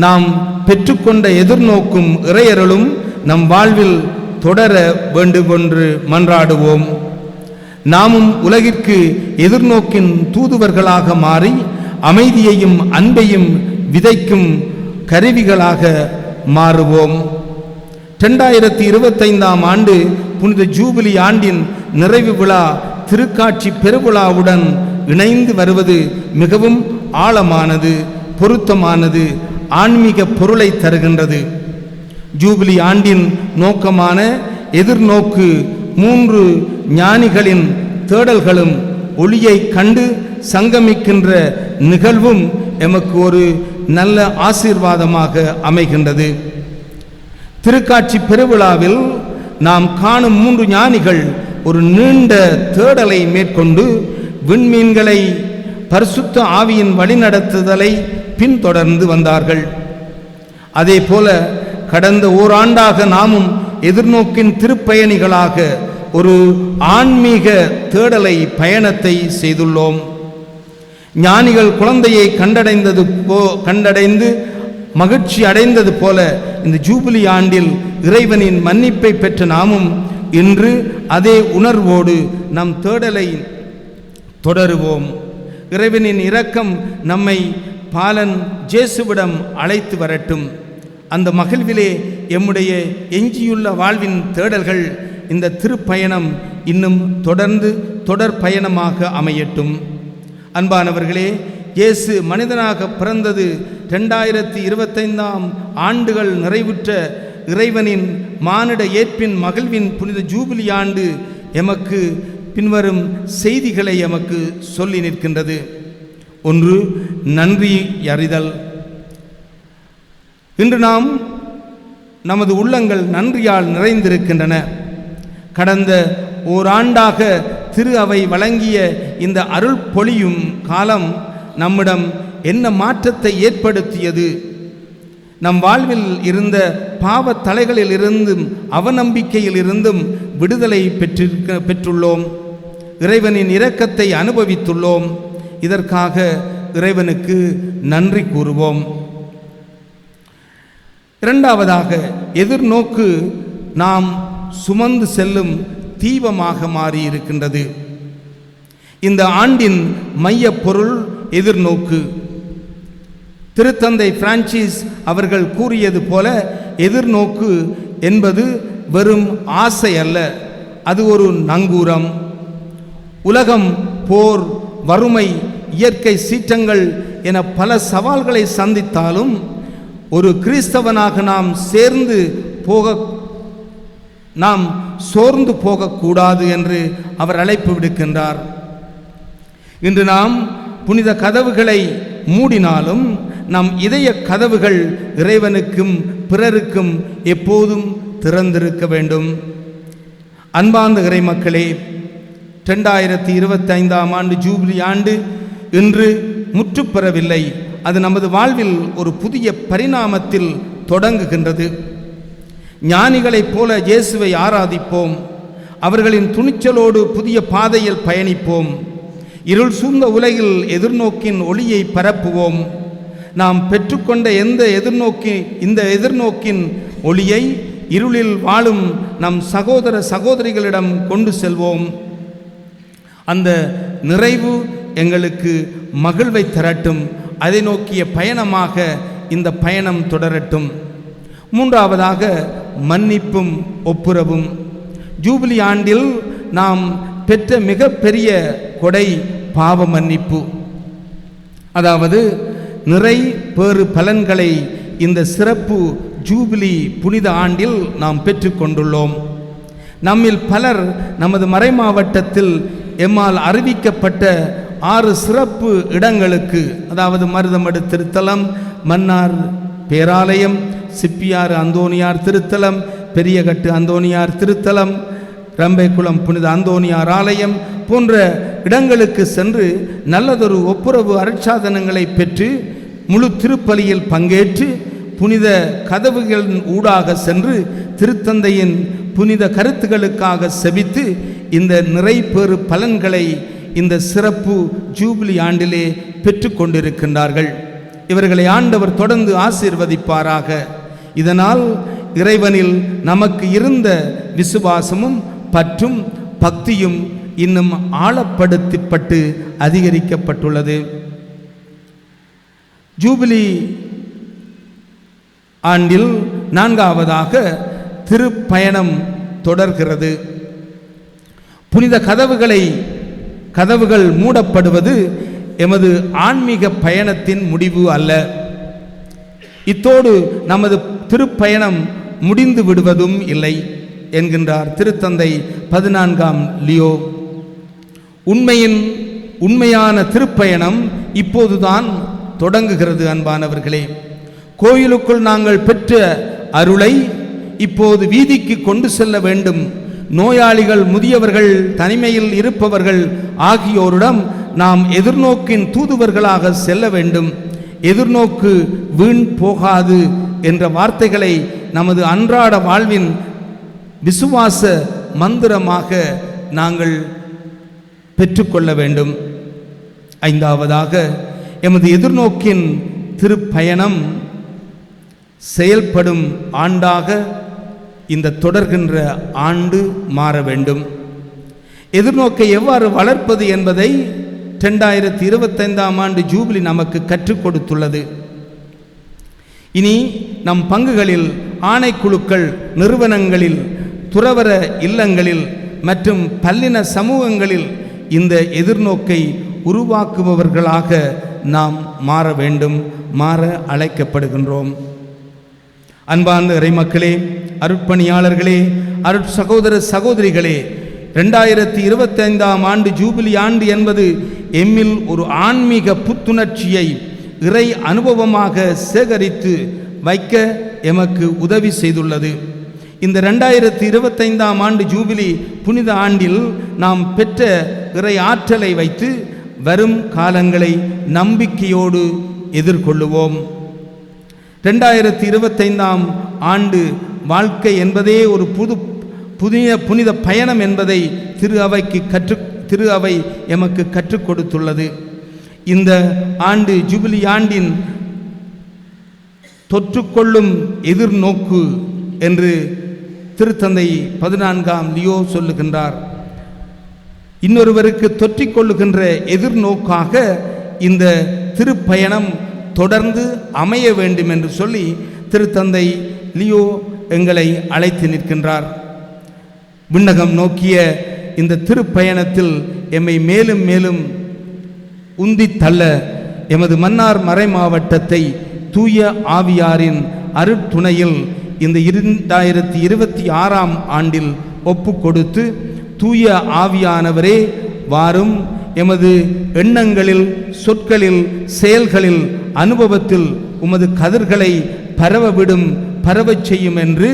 நாம் பெற்றுக்கொண்ட எதிர்நோக்கும் இறையருளும் நம் வாழ்வில் தொடர வேண்டுமென்று மன்றாடுவோம். நாமும் உலகிற்கு எதிர்நோக்கின் தூதுவர்களாக மாறி அமைதியையும் அன்பையும் விதைக்கும் கருவிகளாக மாறுவோம். 2025 ஆண்டு புனித ஜூபிலி ஆண்டின் நிறைவு விழா திருக்காட்சி பெருவிழாவுடன் இணைந்து வருவது மிகவும் ஆழமானது, பொருத்தமானது, ஆன்மீக பொருளை தருகின்றது. ஜூபிலி ஆண்டின் நோக்கமான எதிர்நோக்கு 3 ஞானிகளின் தேடல்களும் ஒளியை கண்டு சங்கமிக்கின்ற நிகழ்வும் எமக்கு ஒரு நல்ல ஆசீர்வாதமாக அமைகின்றது. திருக்காட்சி பெருவிழாவில் நாம் காணும் 3 ஞானிகள் ஒரு நீண்ட தேடலை மேற்கொண்டு விண்மீன்களை பரிசுத்த ஆவியின் வழிநடத்துதலை பின்தொடர்ந்து வந்தார்கள். அதே போல கடந்த ஓராண்டாக நாமும் எதிர்நோக்கின் திருப்பயணிகளாக ஒரு ஆன்மீக தேடலை பயணத்தை செய்துள்ளோம். ஞானிகள் குழந்தையை கண்டடைந்து மகிழ்ச்சி அடைந்தது போல இந்த ஜூபிலி ஆண்டில் இறைவனின் மன்னிப்பை பெற்ற நாமும் இன்று அதே உணர்வோடு நம் தேடலை தொடருவோம். இறைவனின் இரக்கம் நம்மை பாலன் ஜேசுவிடம் அழைத்து வரட்டும். அந்த மகிழ்விலே எம்முடைய எஞ்சியுள்ள வாழ்வின் தேடல்கள் இந்த திருப்பயணம் இன்னும் தொடர்ந்து தொடர் பயணமாக அமையட்டும். அன்பானவர்களே, இயேசு மனிதனாக பிறந்தது 2025 ஆண்டுகள் நிறைவுற்ற இறைவனின் மானிட ஏற்பின் மகிழ்வின் புனித ஜூபிலி ஆண்டு எமக்கு பின்வரும் செய்திகளை எமக்கு சொல்லி நிற்கின்றது. ஒன்று, நன்றி அறிதல். இன்று நாம் நமது உள்ளங்கள் நன்றியால் நிறைந்திருக்கின்றன. கடந்த ஓராண்டாக திரு அவை வழங்கிய இந்த அருள் பொழியும் காலம் நம்மிடம் என்ன மாற்றத்தை ஏற்படுத்தியது? நம் வாழ்வில் இருந்த பாவ தலைகளில் இருந்தும் அவநம்பிக்கையில் இருந்தும் விடுதலை பெற்றுள்ளோம். இறைவனின் இரக்கத்தை அனுபவித்துள்ளோம். இதற்காக இறைவனுக்கு நன்றி கூறுவோம். இரண்டாவதாக, எதிர்நோக்கு நாம் சுமந்து செல்லும் தீபமாக மாறியிருக்கின்றது. இந்த ஆண்டின் மைய பொருள் எதிர்நோக்கு. திருத்தந்தை பிரான்சிஸ் அவர்கள் கூறியது போல, எதிர்நோக்கு என்பது வெறும் ஆசை அல்ல, அது ஒரு நங்கூரம். உலகம் போர், வறுமை, இயற்கை சீற்றங்கள் என பல சவால்களை சந்தித்தாலும் ஒரு கிறிஸ்தவனாக நாம் சோர்ந்து போகக்கூடாது என்று அவர் அழைப்பு விடுக்கின்றார். இன்று நாம் புனித கதவுகளை மூடினாலும் நம் இதய கதவுகள் இறைவனுக்கும் பிறருக்கும் எப்போதும் திறந்திருக்க வேண்டும். அன்பார்ந்த இறை மக்களே, 2025 ஆண்டு ஜூபிலி ஆண்டு இன்று முற்றுப்பெறவில்லை. அது நமது வாழ்வில் ஒரு புதிய பரிணாமத்தில் தொடங்குகின்றது. ஞானிகளைப் போல இயேசுவை ஆராதிப்போம். அவர்களின் துணிச்சலோடு புதிய பாதையில் பயணிப்போம். இருள் சூழ்ந்த உலகில் எதிர்நோக்கின் ஒளியை பரப்புவோம். நாம் பெற்றுக்கொண்ட இந்த எதிர்நோக்கின் ஒளியை இருளில் வாழும் நம் சகோதர சகோதரிகளிடம் கொண்டு செல்வோம். அந்த நிறைவு எங்களுக்கு மகிழ்வை தரட்டும். அதை நோக்கிய பயணமாக இந்த பயணம் தொடரட்டும். மூன்றாவதாக, மன்னிப்பும் ஒப்புரவும். ஜூபிலி ஆண்டில் நாம் பெற்ற மிகப்பெரிய கொடை பாவ மன்னிப்பு. அதாவது நிறை பேறு பலன்களை இந்த சிறப்பு ஜூபிலி புனித ஆண்டில் நாம் பெற்றுக்கொண்டுள்ளோம். நம்மில் பலர் நமது மறைமாவட்டத்தில் எம்மால் அறிவிக்கப்பட்ட 6 சிறப்பு இடங்களுக்கு, அதாவது மருதமடு திருத்தலம், மன்னார் பேராலயம், சிப்பியாறு அந்தோனியார் திருத்தலம், பெரியகட்டு அந்தோனியார் திருத்தலம், ரம்பைக்குளம் புனித அந்தோனியார் ஆலயம் போன்ற இடங்களுக்கு சென்று நல்லதொரு ஒப்புரவு அருட்சாதனங்களை பெற்று முழு திருப்பலியில் பங்கேற்று புனித கதவுகளின் ஊடாக சென்று திருத்தந்தையின் புனித கருத்துக்களுக்காக செபித்து இந்த நிறைபெறு பலன்களை இந்த சிறப்பு ஜூபிலி ஆண்டிலே பெற்று கொண்டிருக்கின்றார்கள். இவர்களை ஆண்டவர் தொடர்ந்து ஆசீர்வதிப்பாராக. இதனால் இறைவனில் நமக்கு இருந்த விசுவாசமும் பற்றும் பக்தியும் இன்னும் ஆழப்படுத்தப்பட்டு அதிகரிக்கப்பட்டுள்ளது. ஜூபிலி ஆண்டில் 4ஆவதாக திருப்பயணம் தொடர்கிறது. புனித கதவுகள் மூடப்படுவது எமது ஆன்மீக பயணத்தின் முடிவு அல்ல. இத்தோடு நமது திருப்பயணம் முடிந்து விடுவதும் இல்லை என்கின்றார் திருத்தந்தை 14ஆம் லியோ. உண்மையான திருப்பயணம் இப்போதுதான் தொடங்குகிறது. அன்பானவர்களே, கோயிலுக்குள் நாங்கள் பெற்ற அருளை இப்போது வீதிக்கு கொண்டு செல்ல வேண்டும். நோயாளிகள், முதியவர்கள், தனிமையில் இருப்பவர்கள் ஆகியோரிடம் நாம் எதிர்நோக்கின் தூதுவர்களாக செல்ல வேண்டும். எதிர்நோக்கு வீண் போகாது என்ற வார்த்தைகளை நமது அன்றாட வாழ்வின் விசுவாச மந்திரமாக நாங்கள் பெற்றுக்கொள்ள வேண்டும். ஐந்தாவதாக, எமது எதிர்நோக்கின் திருப்பயணம் செயல்படும் ஆண்டாக இந்த தொடர்கின்ற ஆண்டு மாற வேண்டும். எதிர்நோக்கை எவ்வாறு வளர்ப்பது என்பதை 2025ஆம் ஆண்டு ஜூபிலி நமக்கு கற்றுக் கொடுத்துள்ளது. இனி நம் பங்குகளில், ஆணைக்குழுக்கள், நிறுவனங்களில், துறவற இல்லங்களில் மற்றும் பல்லின சமூகங்களில் இந்த எதிர்நோக்கை உருவாக்குபவர்களாக நாம் மாற வேண்டும், மாற அழைக்கப்படுகின்றோம். அன்பார்ந்த இறைமக்களே, அருட்பணியாளர்களே, அருட்சகோதர சகோதரிகளே, 2025ஆம் ஆண்டு ஜூபிலி ஆண்டு என்பது எம்மில் ஒரு ஆன்மீக புத்துணர்ச்சியை இறை அனுபவமாக சேகரித்து வைக்க எமக்கு உதவி செய்துள்ளது. இந்த 2025ஆம் ஆண்டு ஜூபிலி புனித ஆண்டில் நாம் பெற்ற இறை ஆற்றலை வைத்து வரும் காலங்களை நம்பிக்கையோடு எதிர்கொள்ளுவோம். 2025ஆம் ஆண்டு வாழ்க்கை என்பதே ஒரு புனித பயணம் என்பதை திரு அவை எமக்கு கற்றுக் கொடுத்துள்ளது. இந்த ஆண்டு ஜூபிலி ஆண்டின் தொற்றுக்கொள்ளும் எதிர்நோக்கு என்று திருத்தந்தை 14ஆம் லியோ சொல்லுகின்றார். இன்னொருவருக்கு தொற்றிக்கொள்ளுகின்ற எதிர்நோக்காக இந்த திருப்பயணம் தொடர்ந்து அமைய வேண்டும் என்று சொல்லி திருத்தந்தை லியோ எங்களை அழைத்து நிற்கின்றார். விண்ணகம் நோக்கிய இந்த திருப்பயணத்தில் எம்மை மேலும் மேலும் உந்தி தள்ள எமது மன்னார் மறை மாவட்டத்தை தூய ஆவியாரின் அருட்துணையில் இந்த 2026ஆம் ஆண்டில் ஒப்பு கொடுத்து, தூய ஆவியானவரே வாரும், எமது எண்ணங்களில், சொற்களில், செயல்களில், அனுபவத்தில் உமது கதிர்களை பரவச் செய்யும் என்று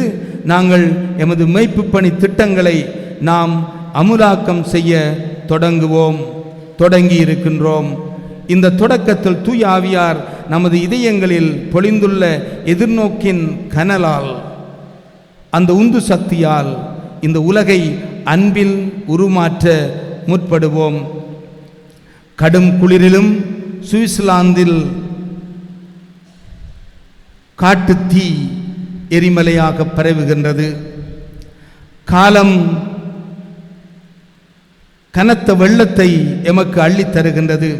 நாங்கள் எமது மேய்ப்பு பணி திட்டங்களை நாம் அமுலாக்கம் செய்ய தொடங்கி இருக்கின்றோம். இந்த தொடக்கத்தில் தூய ஆவியார் நமது இதயங்களில் பொழிந்துள்ள எதிர்நோக்கின் கனலால், அந்த உந்து சக்தியால் இந்த உலகை அன்பில் உருமாற்ற முற்படுவோம். கடும் குளிரிலும் சுவிட்சர்லாந்தில் காட்டுத்தீ எரிமலையாக பரவுகின்றது. காலம் கனத்த வெள்ளத்தை எமக்கு அள்ளித் தருகின்றது.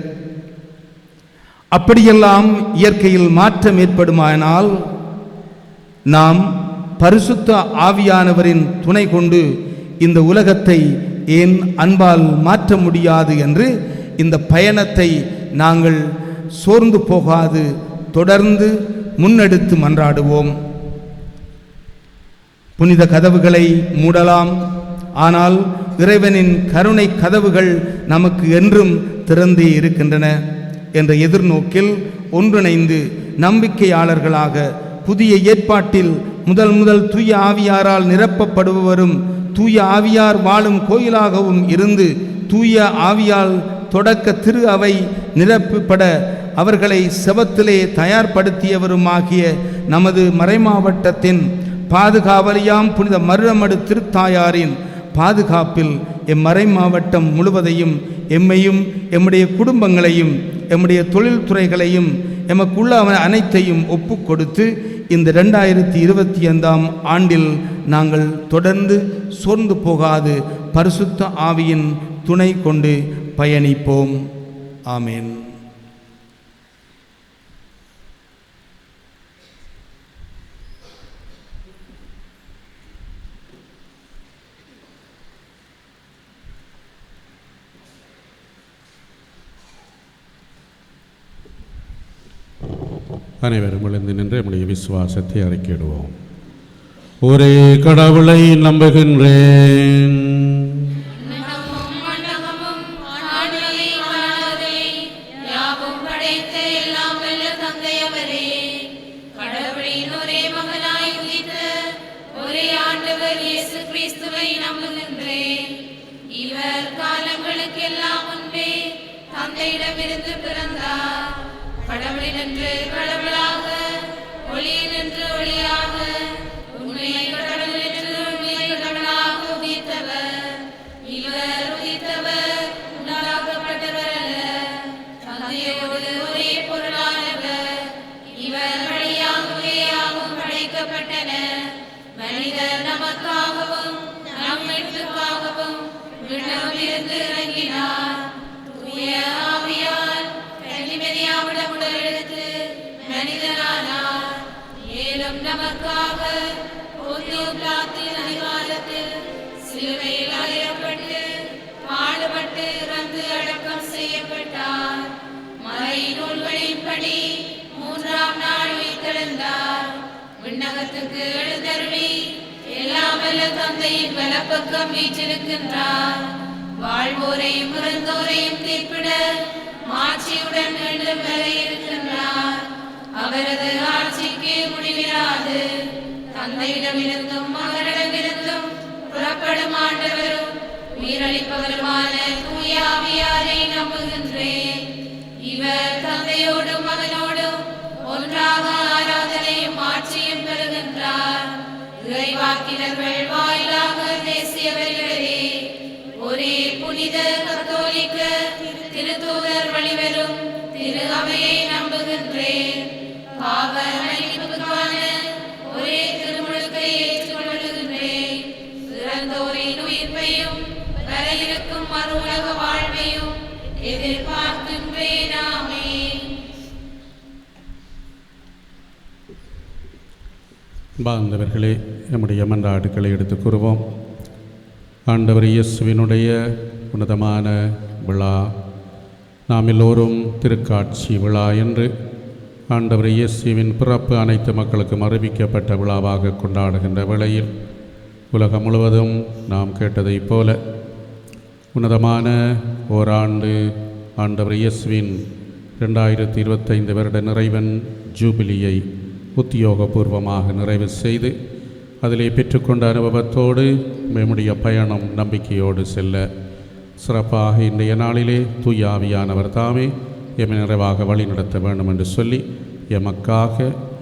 அப்படியெல்லாம் இயற்கையில் மாற்றம் ஏற்படுமானால் நாம் பரிசுத்த ஆவியானவரின் துணை கொண்டு இந்த உலகத்தை ஏன் அன்பால் மாற்ற முடியாது என்று இந்த பயணத்தை நாங்கள் சோர்ந்து போகாது தொடர்ந்து முன்னெடுத்து மன்றாடுவோம். புனித கதவுகளை மூடலாம், ஆனால் இறைவனின் கருணை கதவுகள் நமக்கு என்றும் திறந்தே இருக்கின்றன என்ற எதிர்நோக்கில் ஒன்றிணைந்து நம்பிக்கையாளர்களாக புதிய ஏற்பாட்டில் முதல் தூய ஆவியாரால் நிரப்பப்படுபவரும் தூய ஆவியார் வாழும் கோயிலாகவும் இருந்து தூய ஆவியால் தொடக்க திரு அவை நிரப்பப்பட அவர்களை செபத்திலே தயார்படுத்தியவருமாகிய நமது மறைமாவட்டத்தின் பாதுகாவலியாம் புனித மருளமடு திருத்தாயாரின் பாதுகாப்பில் எம்மறை மாவட்டம் முழுவதையும், எம்மையும், எம்முடைய குடும்பங்களையும், எம்முடைய தொழில்துறைகளையும், எமக்குள்ள அனைத்தையும் ஒப்பு கொடுத்து இந்த 2025ஆம் ஆண்டில் நாங்கள் தொடர்ந்து சோர்ந்து போகாது பரிசுத்த ஆவியின் துணை கொண்டு பயணிப்போம். ஆமேன். அனைவரும் எழுந்து நின்று நம்முடைய விசுவாசத்தை அறிக்கையிடுவோம். ஒரே கடவுளை நம்புகின்றேன். இவர் காலங்களுக்கெல்லாம் முன்பே தந்தையிடமிருந்து பிறந்தார். கடவுளினின்று கடவுளாக, ஒளியினின்று ஒளியாக, உண்மை கடவுளினின்று உண்மை கடவுளாக உதித்தவர். வானத்திலிருந்து இறங்கினார். தூய ஆவியால் கன்னிமரியாவிடம் உடல் எடுத்து மனிதனானார். மேலும் நமக்காக பொந்து பிலாத்தின் அதிகாரத்தில் சிலுவையில் அறையப்பட்டு பாடுபட்டு இறந்து அடக்கம் செய்யப்பட்டார். மறை நூல்களின்படி 3ஆம் நாள் உயிர்த்தெழுந்தார். விண்ணகத்துக்கு எழுந்தருளி எல்லாம் வல்ல தந்தையின் வலப்பக்கம் வீற்றிருக்கின்றார். வாழ்வோரையும் இறந்தோரையும் தீர்ப்பிட மாட்சியுடன் மீண்டும் வர இருக்கின்றார். அவரது ஆட்சிக்கு முடிவிராது. தந்தையிடமிருந்தும் மகனிடமிருந்தும் புறப்படும் ஆண்டவரும் உயிரளிப்பவருமான தூய ஆவியாரை நம்புகின்றேன். இவர் தந்தையோடும் மகனோடும் ஒன்றாக ஆராதனையும் ஆட்சியும் பெறுகின்றார். இறைவாக்கினர்கள் வாயிலாக பேசியவர்களே, ஒரே புனித கத்தோலிக்க திருத்தூதர் வழிவரும் திரு அவையை நம்புகின்றேன். பாவ மன்னிப்புக்கான ஒரே திருமுழுக்கை ஏற்றுக்கொள்ளுகின்றேன். இறந்தோரின் உயிர்ப்பையும் வர இருக்கும் மறு உலக வாழ்வையும் எதிர்பார்க்கின்றேன். ஆமென். பாந்தவர்களே, நம்முடைய மன்றாட்டுக்களை எடுத்துக் கூறுவோம். ஆண்டவர் இயேசுவினுடைய உன்னதமான விழா, நாம் எல்லோரும் திருக்காட்சி விழா என்று ஆண்டவர் இயேசுவின் பிறப்பு அனைத்து மக்களுக்கும் அறிவிக்கப்பட்ட விழாவாக கொண்டாடுகின்ற வேளையில் உலகம் முழுவதும் நாம் கேட்டதைப் போல உன்னதமான ஓராண்டு ஆண்டவர் இயேசுவின் 2025 வருட நிறைவன் ஜூபிலியை உத்தியோகபூர்வமாக நிறைவு செய்து அதிலே பெற்றுக்கொண்ட அனுபவத்தோடு நம்முடைய பயணம் நம்பிக்கையோடு செல்ல சிறப்பாக இன்றைய நாளிலே தூய ஆவியானவர் தாமே எம்மை நிறைவாக வழிநடத்த வேண்டும் என்று சொல்லி எமக்காக,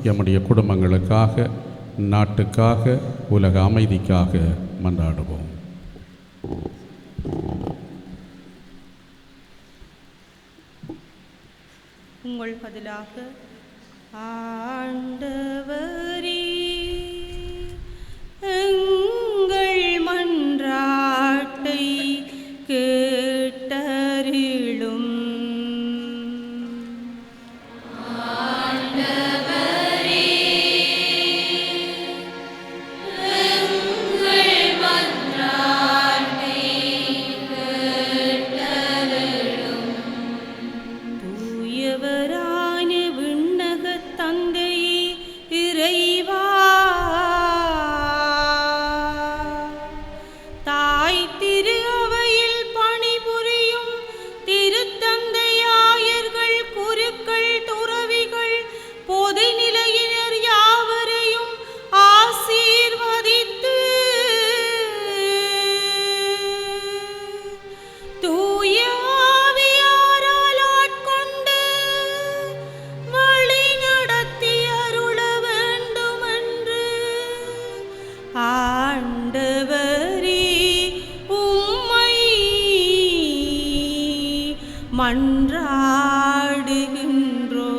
எம்முடைய குடும்பங்களுக்காக, நாட்டுக்காக, உலக அமைதிக்காக மன்றாடுவோம். உங்கள் பதிலாக ஆண்டவரே எங்கள் மன்றாட்டை கேட்டருளும். தூயவரான விண்ணகத் தந்தையே இறைவா, தாய் திரு அவையில் பணிபுரியும் திருத்தந்தையாயர்கள், குருக்கள், துறவிகள், பொதுநிலையினர் யாவரையும் ஆசீர்வதித்து தூய ஆவியாரால் ஆட்கொண்டு வழி நடத்தி அருள வேண்டுமென்று ஆண்டவரே உம்மை மன்றாடுகின்றோ.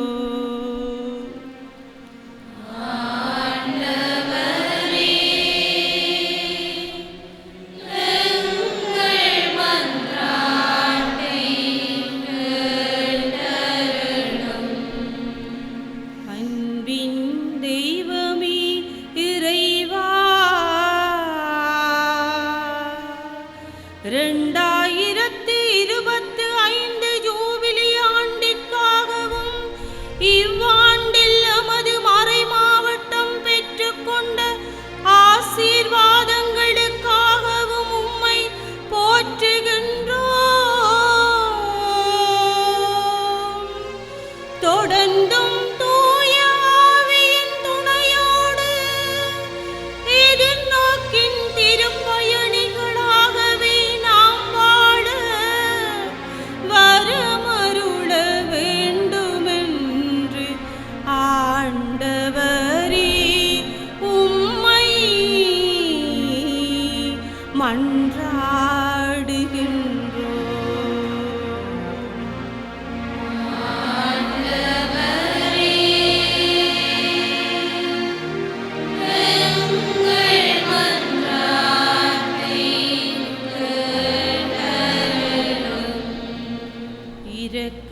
அன்பின் தெய்வமே இறைவா, 2025 ஜூபிலி ஆண்டிற்காக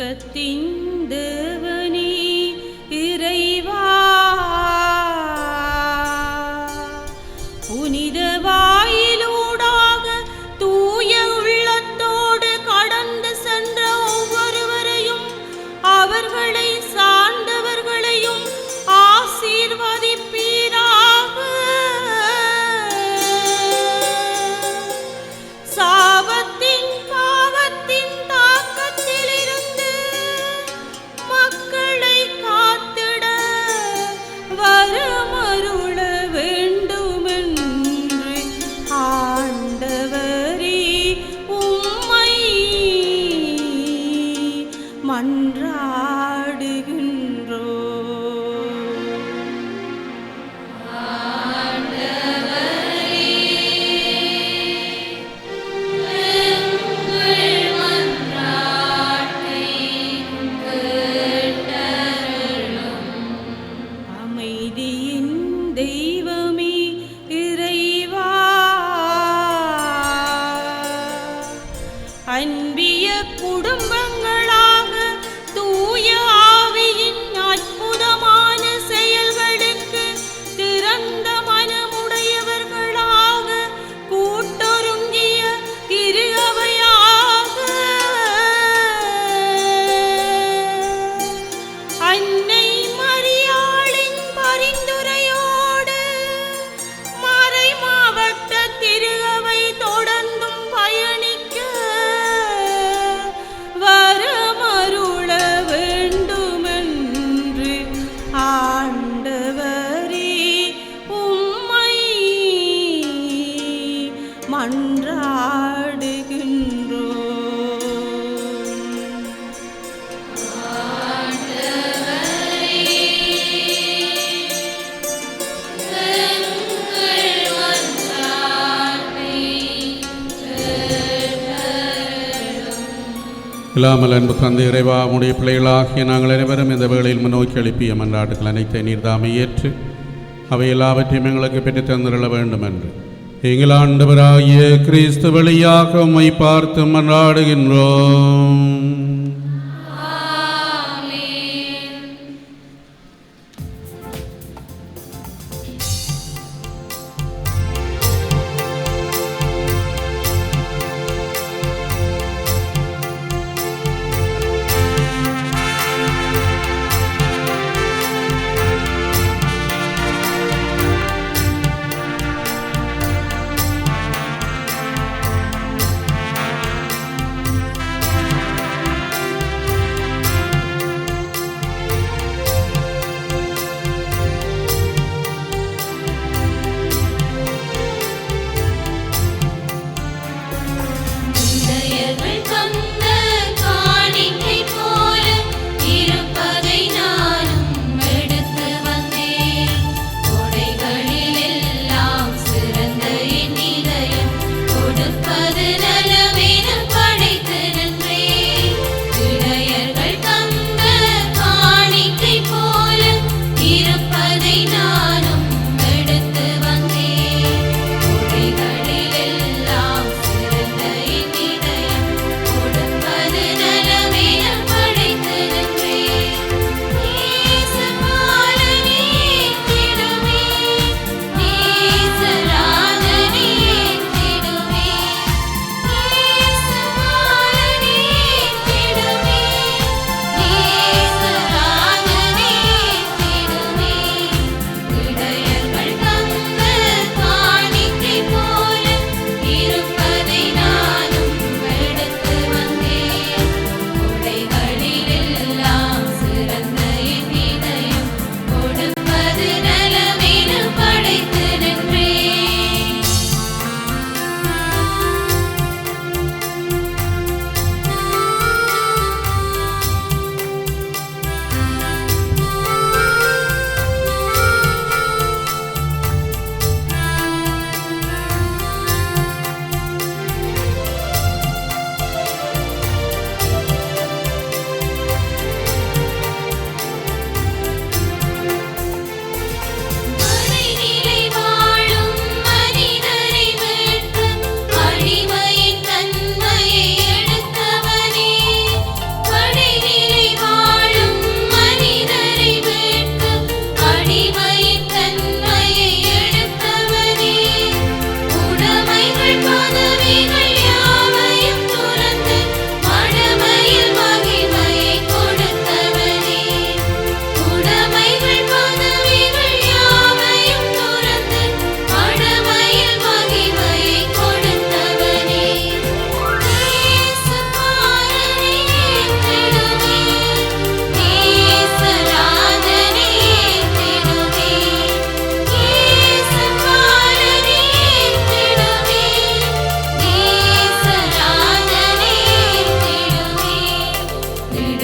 இரக்கத்தின் தேவனே இறைவா, புனித வாயிலூடாக தூய உள்ளத்தோடு கடந்து சென்ற ஒவ்வொருவரையும் அவர்களை சார்ந்தவர்களையும் ஆசீர்வதிப்பீராக. சாபத்தின் பாவத்தின் தாக்கத்திலிருந்து மக்களை காத்திட வரமருள வேண்டுமென்று ஆண்டவரே உம்மை மன்றாடுகின்றோ. அமைதியின் தெய்வமே இறைவா, அன்பிய குடும்பங்களாக தூய ஆவியின் அற்புதமான செயல்களுக்கு திறந்த மனமுடையவர்களாக கூட்டொருங்கிய திரு அவையாக அன்னை மரியாளின் பரிந்துரையோடு மறை மாவட்ட திரு அவை தொடர்ந்தும் பயணிக்க வரமருள வேண்டுமென்று ஆண்டவரே உம்மை மன்றாடுகின்றோ. இல்லாமல் அன்பு தந்தை இறைவா, உடைய பிள்ளைகளாகிய நாங்கள் அனைவரும் இந்த வேளையில் முன்னோக்கி எழுப்பிய மன்றாட்டுகள் அனைத்தை நீர்தாமை ஏற்று அவை எல்லாவற்றையும் எங்களுக்கு பெற்றுத் தந்திருள வேண்டும் என்று எங்கள் ஆண்டவராகிய கிறிஸ்து வழியாக உம்மை பார்த்து மன்றாடுகின்றோம்.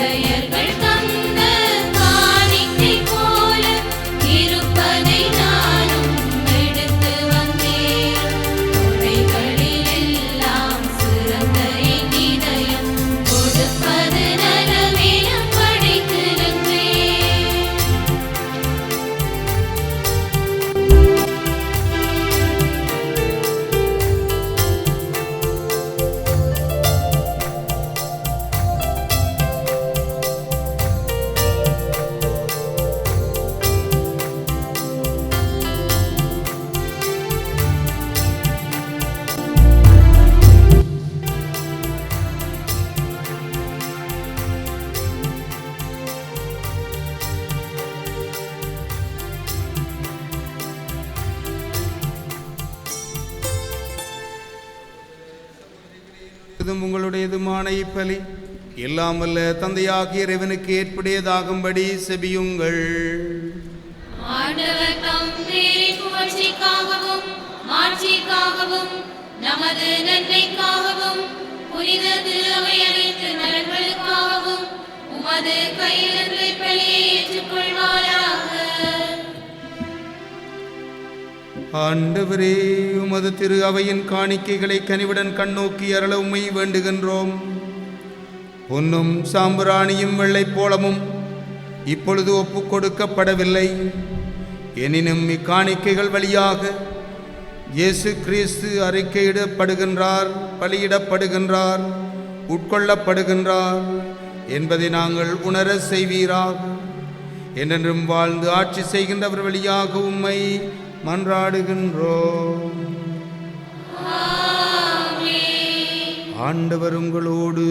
இளையர்கள் தந்த காணிக்கை போல இருப்பதை நானும் எடுத்து வந்தேன். உரைகளில் எல்லாம் சிறந்த என் இதயம் கொடுப்பது நலமென படைத்திருந்தேன். இதும் உங்களுடையதுமான இப்பலி எல்லாம் வல்ல தந்தையாகிய இறைவனுக்கு ஏற்புடையதாகும்படி செபியுங்கள். ஆண்டவர் தம் பேரின் புகழ்ச்சிக்காகவும் மாட்சிக்காகவும் நமது நன்மைக்காகவும் புனித திரு அவை அனைத்து நலன்களுக்காகவும் உமது கையிலிருந்து பலியை ஏற்றுக்கொள்வாராக. ஆண்டவரே, உமது திரு அவையின் காணிக்கைகளை கனிவுடன் கண்ணோக்கி அருள உம்மை வேண்டுகின்றோம். பொன்னும் சாம்பிராணியும் வெள்ளைப் போலமும் இப்பொழுது ஒப்புக் கொடுக்கப்படவில்லை. எனினும் இக்காணிக்கைகள் வழியாக இயேசு கிறிஸ்து அறிக்கையிடப்படுகின்றார், பலியிடப்படுகின்றார், உட்கொள்ளப்படுகின்றார் என்பதை நாங்கள் உணர செய்வீராக. என்றென்றும் வாழ்ந்து ஆட்சி செய்கின்றவர் வழியாக உம்மை மன்றாடுகின்றோம். ஆண்டவர் உங்களோடு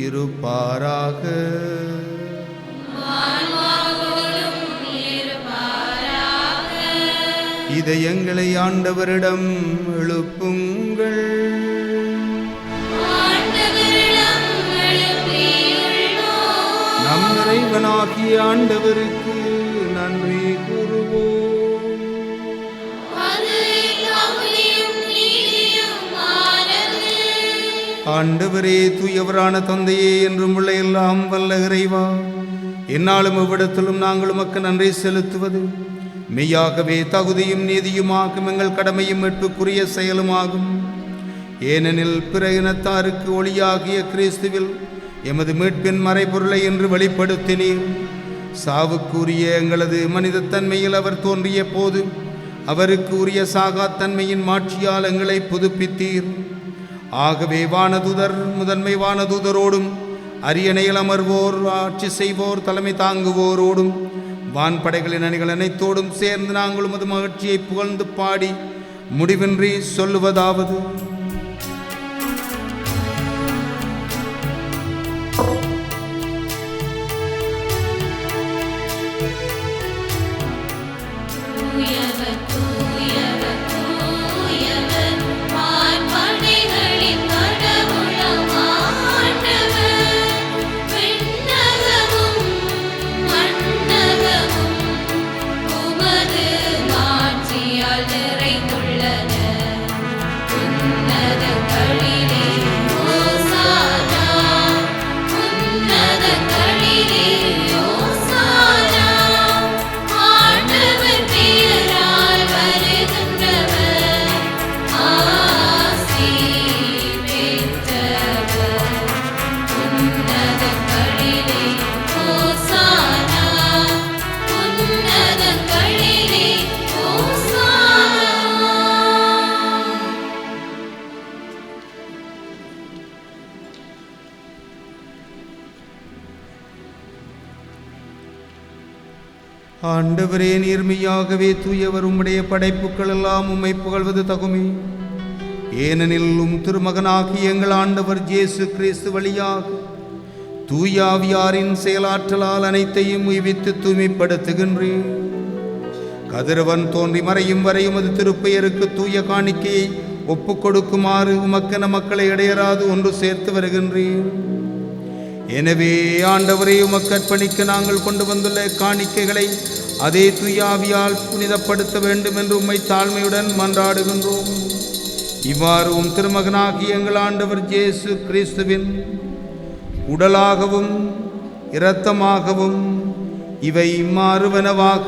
இருப்பாராக. இதயங்களை ஆண்டவரிடம் எழுப்புங்கள். நம் இறைவனாகிய ஆண்டவருக்கு நன்றி கூறுவோம். ஆண்டவரே, தூயவரான தந்தையே, என்றும் உள்ள எல்லாம் வல்ல இறைவா, என்னாலும் இவ்விடத்திலும் நாங்கள் உமக்கு நன்றி செலுத்துவது மெய்யாகவே தகுதியும் நீதியுமாகும் எங்கள் கடமையும் மீட்புக்குரிய செயலுமாகும். ஏனெனில் பிற இனத்தாருக்கு ஒளியாகிய கிறிஸ்துவில் எமது மீட்பின் மறைபொருளை என்று வெளிப்படுத்தினீர். சாவுக்குரிய எங்களது மனிதத்தன்மையில் அவர் தோன்றிய போது அவருக்கு உரிய சாகாத்தன்மையின் மாட்சியால் எங்களை புதுப்பித்தீர். ஆகவே வானதூதர் முதன்மை வானதூதரோடும் அரியணையில் அமர்வோர் ஆட்சி செய்வோர் தலைமை தாங்குவோரோடும் வான்படைகளின் அணிகள் அனைத்தோடும் சேர்ந்து நாங்கள் உமது மகிழ்ச்சியை புகழ்ந்து பாடி முடிவின்றி சொல்லுவதாவது: ஆண்டவரே, நீர்மையாகவே தூயவர், உம்முடைய படைப்புகள் எல்லாம் உம்மை புகழ்வது தகுமே. ஏனெனில் திருமகனாகிய எங்கள் ஆண்டவர் இயேசு கிறிஸ்து வழியாக தூயாவியாரின் செயலாற்றலால் அனைத்தையும் உய்வித்து தூய்மைப்படுத்துகின்றேன். கதிரவன் தோன்றி மறையும் வரை உமது திருப்பெயருக்கு தூய காணிக்கையை ஒப்புக் கொடுக்குமாறு உமக்கென மக்களை இடையராது ஒன்று சேர்த்து வருகின்றேன். எனவே ஆண்டவரே, உமக்கு அர்ப்பணிக்க நாங்கள் கொண்டு வந்துள்ள காணிக்கைகளை அதே தூயாவியால் புனிதப்படுத்த வேண்டும் என்று உம்மை தாழ்மையுடன் மன்றாடுகின்றோம். இவ்வாறு திருமகனாகிய எங்கள் ஆண்டவர் இயேசு கிறிஸ்துவின் உடலாகவும் இரத்தமாகவும் இவை மாறுவனவாக.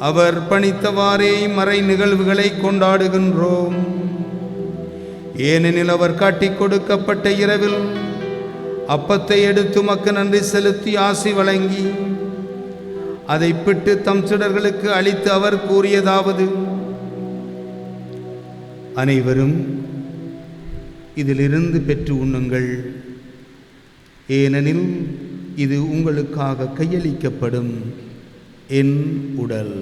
அவர் பணித்தவாறே மறை நிகழ்வுகளை கொண்டாடுகின்றோம். ஏனெனில் அவர் காட்டிக் கொடுக்கப்பட்ட இரவில் அப்பத்தை எடுத்து உமக்கு நன்றி செலுத்தி ஆசி வழங்கி அதை பிட்டு தம் சீடர்களுக்கு அளித்து அவர் கூறியதாவது: அனைவரும் இதிலிருந்து பெற்று உண்ணுங்கள், ஏனெனில் இது உங்களுக்காக கையளிக்கப்படும் என் உடல்.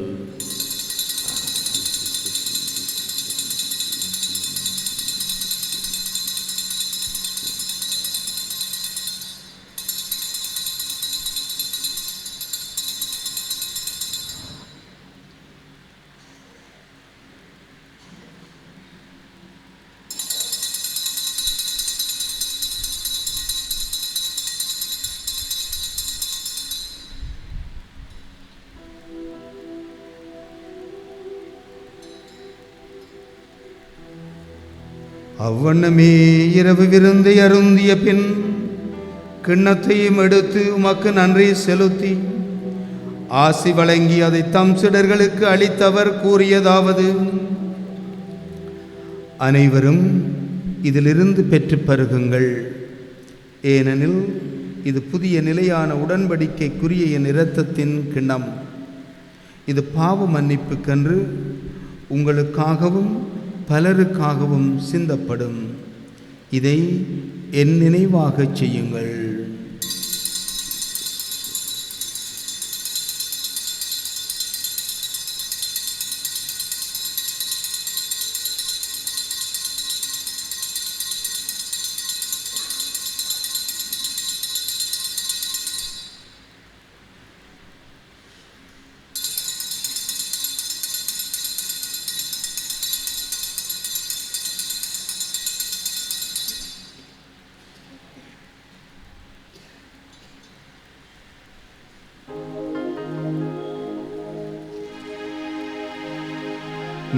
அவ்வண்ணமே இரவு விருந்தை அருந்திய பின் கிண்ணத்தையும் எடுத்து உமக்கு நன்றி செலுத்தி ஆசி வழங்கி அதை தம் சீடர்களுக்கு அளித்தவர் கூறியதாவது: அனைவரும் இதிலிருந்து பெற்று பருகுங்கள், ஏனெனில் இது புதிய நிலையான உடன்படிக்கைக்குரிய என் இரத்தத்தின் கிண்ணம். இது பாவ மன்னிப்புக்கென்று உங்களுக்காகவும் பலருக்காகவும் சிந்தப்படும். இதை என் நினைவாகச் செய்யுங்கள்.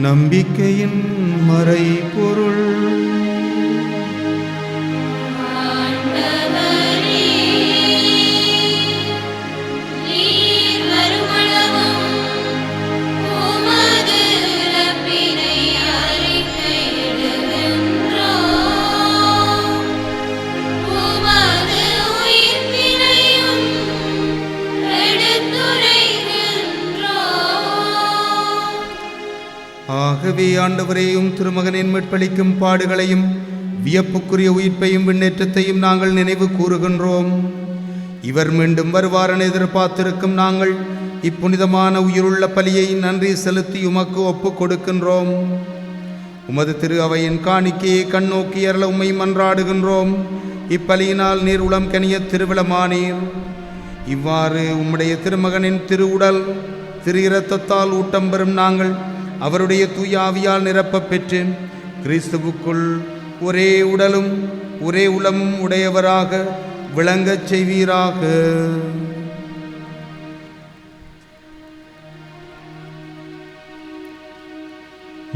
நம்பிக்கையின் மறைபொருள். ஆகவே ஆண்டவரையும் திருமகனின் மீட்பளிக்கும் பாடுகளையும் வியப்புக்குரிய உயிர்ப்பையும் விண்ணேற்றத்தையும் நாங்கள் நினைவு கூறுகின்றோம். இவர் மீண்டும் வருவாரென எதிர்பார்த்திருக்கும் நாங்கள் இப்புனிதமான உயிருள்ள பலியை நன்றி செலுத்தி உமக்கு ஒப்புக் கொடுக்கின்றோம். உமது திரு அவையின் காணிக்கையை கண்ணோக்கி அருள உம்மை மன்றாடுகின்றோம். இப்பலியினால் நீர் உளம் கனிய திருவிழமானீர். இவ்வாறு உம்முடைய திருமகனின் திருவுடல் திரு இரத்தத்தால் ஊட்டம் பெறும் நாங்கள் அவருடைய தூய ஆவியால் நிரப்பப் பெற்று கிறிஸ்துவுக்குள் ஒரே உடலும் ஒரே உளமும் உடையவராக விளங்கச் செய்வீராக.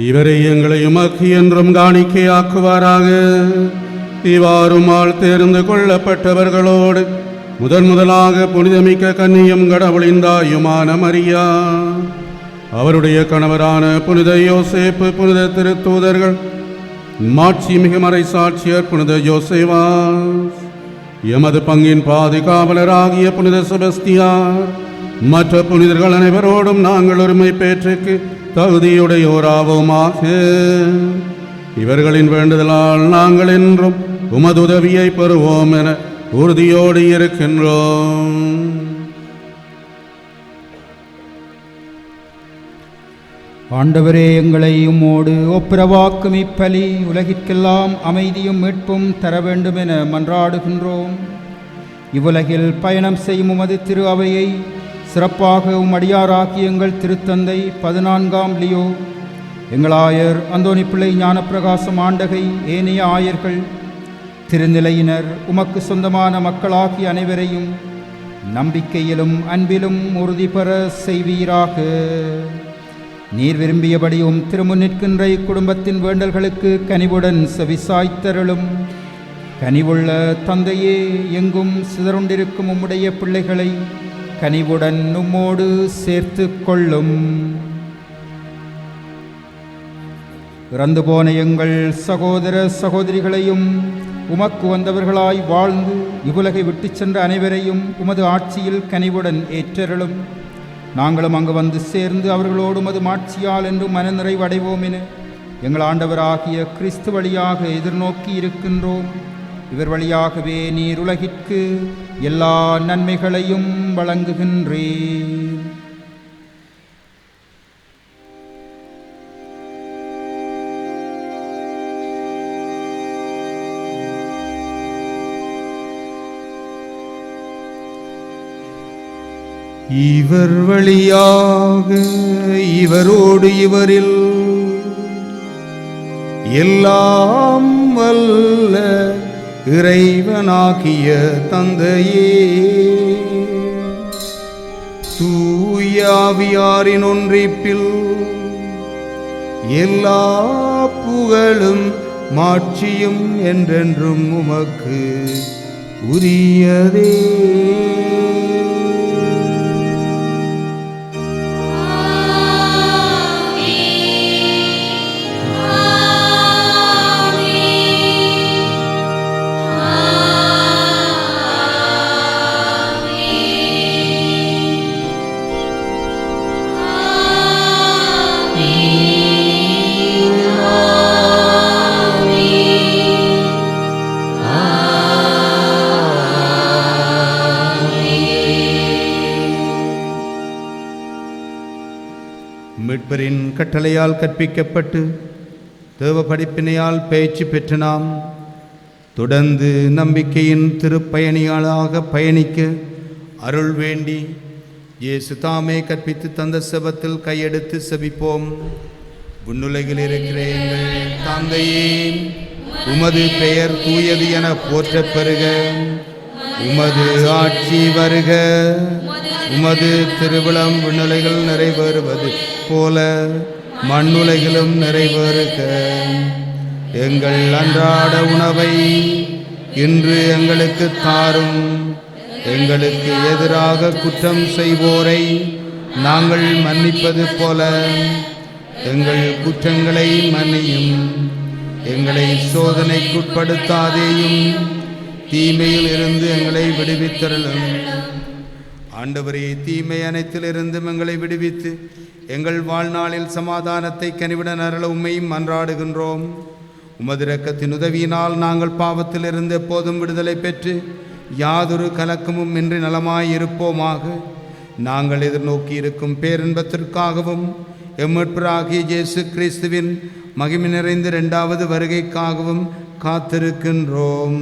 இவரை எங்களை உமக்கு என்றும் காணிக்கையாக்குவாராக. இவ்வாறுமால் தேர்ந்து கொள்ளப்பட்டவர்களோடு முதலாக புனிதமிக்க கன்னியும் கடவுளின் தாயுமான மரியா, அவருடைய கணவரான புனித யோசேப்பு, புனித திருத்தூதர்கள், மாட்சிமிகு மறை சாட்சியர் புனித யோசேவாஸ், எமது பங்கின் பாதுகாவலராகிய புனித செபஸ்தியார், மற்ற புனிதர்கள் அனைவரோடும் நாங்கள் ஒருமை பேற்றுக்கு தகுதியுடையோராவோமாக. இவர்களின் வேண்டுதலால் நாங்கள் என்றும் உமது உதவியை பெறுவோம் என உறுதியோடு இருக்கின்றோம். ஆண்டவரே, எங்களை உம்மோடு ஒப்புரவாக்கும் இப்பலி உலகிற்கெல்லாம் அமைதியும் மீட்பும் தர வேண்டும் என மன்றாடுகின்றோம். இவ்வுலகில் பயணம் செய்யும் உமது திரு அவையை சிறப்பாக உம்மடியாராகிய எங்கள் திருத்தந்தை 14ஆம் லியோ, எங்கள் ஆயர் அந்தோணி பிள்ளை ஞானப்பிரகாசம் ஆண்டகை, ஏனைய ஆயர்கள், திருநிலையினர், உமக்கு சொந்தமான மக்களாகிய அனைவரையும் நம்பிக்கையிலும் அன்பிலும் உறுதி பெற செய்வீராக. நீர் விரும்பியபடியும் திருமுன் நிற்கின்ற இக்குடும்பத்தின் வேண்டல்களுக்கு கனிவுடன் செவிசாய்த்தருளும். கனிவுள்ள தந்தையே, எங்கும் சிதறுண்டிருக்கும் உம்முடைய பிள்ளைகளை கனிவுடன் உம்மோடு சேர்த்து கொள்ளும். இறந்து போன எங்கள் சகோதர சகோதரிகளையும் உமக்கு வந்தவர்களாய் வாழ்ந்து இவ்வுலகை விட்டு சென்ற அனைவரையும் உமது ஆட்சியில் கனிவுடன் ஏற்றருளும். நாங்களும் அங்கு வந்து சேர்ந்து அவர்களோடு உமது மாட்சியால் என்றும் மனநிறைவடைவோம் என எங்கள் ஆண்டவராகிய கிறிஸ்து வழியாக எதிர்நோக்கி இருக்கின்றோம். இவர் வழியாகவே நீர் உலகிற்கு எல்லா நன்மைகளையும் வழங்குகின்றீர். இவர் வழியாக இவரோடு இவரில் எல்லாம் வல்ல இறைவனாகிய தந்தையே, தூய ஆவியாரின் ஒன்றிப்பில் எல்லா புகழும் மாட்சியும் என்றென்றும் உமக்கு உரியதே. மீட்பரின் கட்டளையால் கற்பிக்கப்பட்டு தேவ படிப்பினையால் பேச்சு பெற்று நாம் தொடர்ந்து நம்பிக்கையின் திருப்பயணிகளாக பயணிக்க அருள் வேண்டி இயேசு தாமே கற்பித்து தந்த செபத்தில் கையெடுத்து செபிப்போம். விண்ணுலகில் இருக்கிற எங்கள் தந்தையே, உமது பெயர் தூயது என போற்றப் பெறுக. உமது ஆட்சி வருக. உமது திருவிழம் விண்ணுலகில் நிறைவேறுவது போல மண்ணுலகிலும் நிறைவேறுக. எங்கள் அன்றாட உணவை இன்று எங்களுக்கு தாரும். எங்களுக்கு எதிராக குற்றம் செய்வோரை நாங்கள் மன்னிப்பது போல எங்கள் குற்றங்களை மன்னியும். எங்களை சோதனைக்குட்படுத்தாதேயும், தீமையில் இருந்து எங்களை விடுவித்தருளும். ஆண்டவரே, தீமை அனைத்திலிருந்தும் எங்களை விடுவித்து எங்கள் வாழ்நாளில் சமாதானத்தை கனிவுடன் அருள உம்மையும் மன்றாடுகின்றோம். உமது இரக்கத்தின் உதவியினால் நாங்கள் பாவத்திலிருந்து எப்போதும் விடுதலை பெற்று யாதொரு கலக்கமும் இன்றி நலமாயிருப்போமாக. நாங்கள் எதிர்நோக்கி இருக்கும் பேரின்பத்திற்காகவும் எம்மீட்பராகிய இயேசு கிறிஸ்துவின் மகிமை நிறைந்த இரண்டாவது வருகைக்காகவும் காத்திருக்கின்றோம்.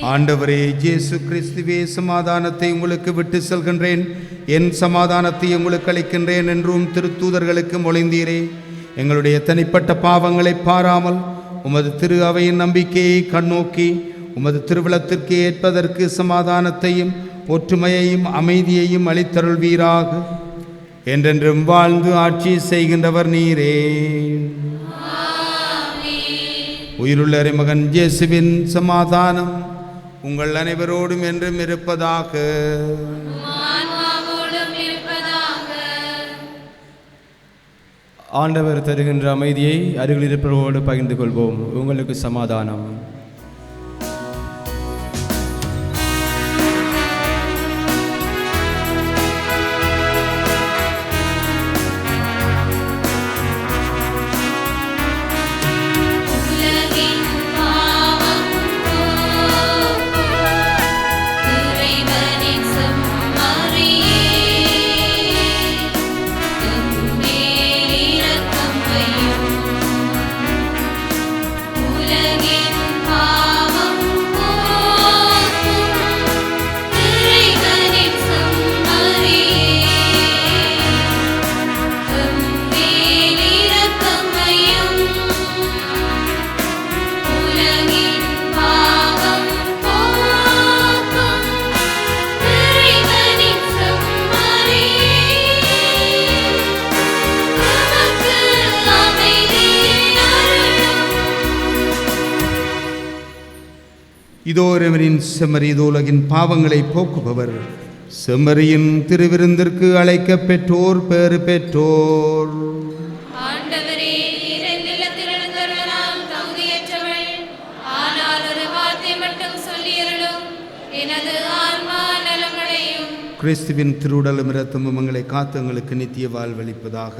ஆண்டவரே இயேசு கிறிஸ்துவே, சமாதானத்தை உங்களுக்கு விட்டு செல்கின்றேன், என் சமாதானத்தை உங்களுக்கு அளிக்கின்றேன் என்றும் திருத்தூதர்களுக்கு மொழிந்தீரே. எங்களுடைய தனிப்பட்ட பாவங்களை பாராமல் உமது திரு அவையின் நம்பிக்கையை கண்ணோக்கி உமது திருவிழத்திற்கு ஏற்பதற்கு சமாதானத்தையும் ஒற்றுமையையும் அமைதியையும் அளித்தருள்வீராக. என்றென்றும் வாழ்ந்து ஆட்சி செய்கின்றவர் நீரே. உயிருள்ள இறைமகன் இயேசுவின் சமாதானம் உங்கள் அனைவரோடும் என்றும் இருப்பதாக. ஆண்டவர் தருகின்ற அமைதியை அருகில் இருப்பவரோடு பகிர்ந்து கொள்வோம். உங்களுக்கு சமாதானம். La இதோ இறைவனின் செம்மறி இது உலகின் பாவங்களை போக்குபவர். செம்மறியின் திருவிருந்திற்கு அழைக்க பெற்றோர் பேறு பெற்றோர். ஆண்டவரே, நீர் என் இல்லத்தில் எழுந்தருள நான் தகுதியற்றவள். ஆனால் ஒரு வார்த்தை மட்டும் சொல்லியருளும், எனது ஆன்மா நலமடையும். கிறிஸ்துவின் திருவுடலும் இரத்தமும் எங்களை காத்து எங்களுக்கு நித்திய வாழ்வளிப்பதாக.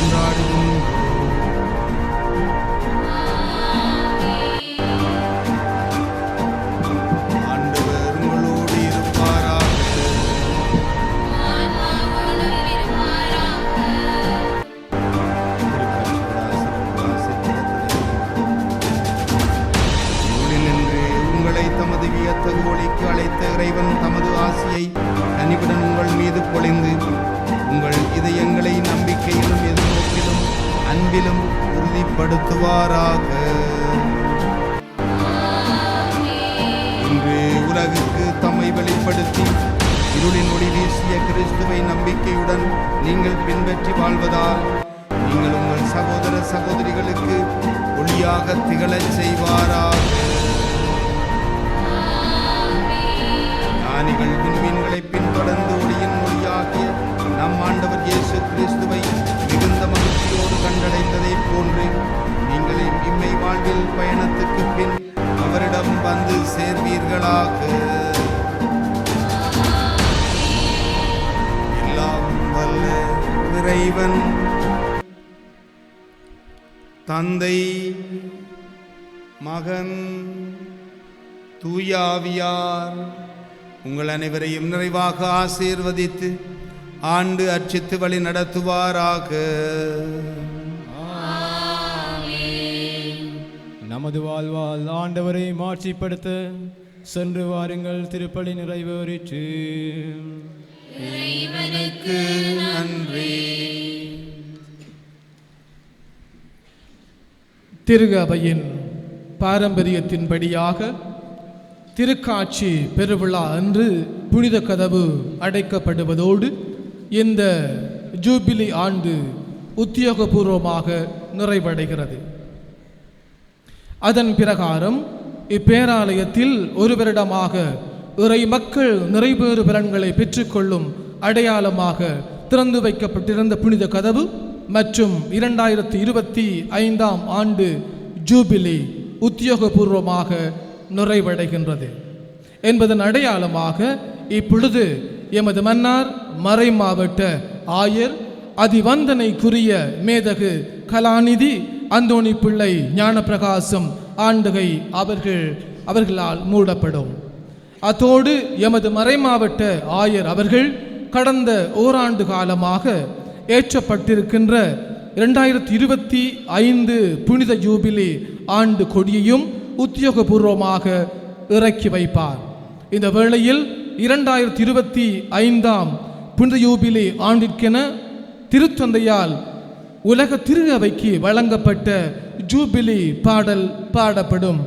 மன்றாடுகின்றோம். ஆண்டவர் உங்களோடு இருப்பாராக. இருளினின்று உங்களை தமது வியத்தகு ஒளிக்கு அழைத்த இறைவன் தமது ஆசியை கனிவுடன் உங்கள் மீது பொழிந்து உங்கள் இதயங்களை நம்பிக்கையிலும் எதிர்நோக்கிலும் அன்பிலும் உறுதிப்படுத்துவாராக. இன்று உலகுக்கு தம்மை வெளிப்படுத்தி இருளின் ஒளி வீசிய கிறிஸ்துவை நம்பிக்கையுடன் நீங்கள் பின்பற்றி வாழ்வதால் நீங்கள் உங்கள் சகோதர சகோதரிகளுக்கு ஒளியாக திகழச் செய்வாராக. ஞானிகள் விண்மீன்களை பின்தொடர்ந்து ஒளியின் மொழியாகிய நம் ஆண்டவர் இயேசு கிறிஸ்துவை மிகுந்த மகிழ்ச்சியோடு கண்டடைந்ததைப் போன்று நீங்களும் இம்மை வாழ்வில் பயணத்துக்கு பின் அவரிடம் வந்து சேர்வீர்களாக. எல்லாம் வல்ல இறைவன் தந்தை, மகன், தூயாவியார் உங்கள் அனைவரையும் நிறைவாக ஆசீர்வதித்து ஆண்டு அர்ச்சித்து வழி நடத்துவாராக. நமது வாழ்வால் ஆண்டவரை மாட்சிப்படுத்த சென்று வாருங்கள். திருப்பலி நிறைவேறிற்று. இறைவனுக்கு நன்றி. திரு அவையின் பாரம்பரியத்தின்படியாக திருக்காட்சி பெருவிழா அன்று புனித கதவு அடைக்கப்படுவதோடு இந்த ஜூபிலி ஆண்டு உத்தியோகபூர்வமாக நிறைவடைகிறது. அதன் பிரகாரம் இப்பேராலயத்தில் ஒரு வருடமாக இறை மக்கள் நிறைவேறு பலன்களை பெற்றுக்கொள்ளும் அடையாளமாக திறந்து வைக்கப்பட்டிருந்த புனித கதவு மற்றும் 2025 ஆண்டு ஜூபிலி உத்தியோகபூர்வமாக நிறைவடைகின்றது என்பதன் அடையாளமாக இப்பொழுது எமது மன்னார் மறை மாவட்ட ஆயர் அதிவந்தனைக்குரிய மேதகு கலாநிதி அந்தோணி பிள்ளை ஞானப்பிரகாசம் ஆண்டகை அவர்களால் மூடப்படும். அத்தோடு எமது மறை மாவட்ட ஆயர் அவர்கள் கடந்த ஓராண்டு காலமாக ஏற்றப்பட்டிருக்கின்ற 2025 புனித ஜூபிலி ஆண்டு கொடியையும் உத்தியோகபூர்வமாக இறக்கி வைப்பார். இந்த வேளையில் 2025 புனித ஜூபிலி ஆண்டிற்கென திருத்தந்தையால் உலக திரு அவைக்கு வழங்கப்பட்ட ஜூபிலி பாடல் பாடப்படும்.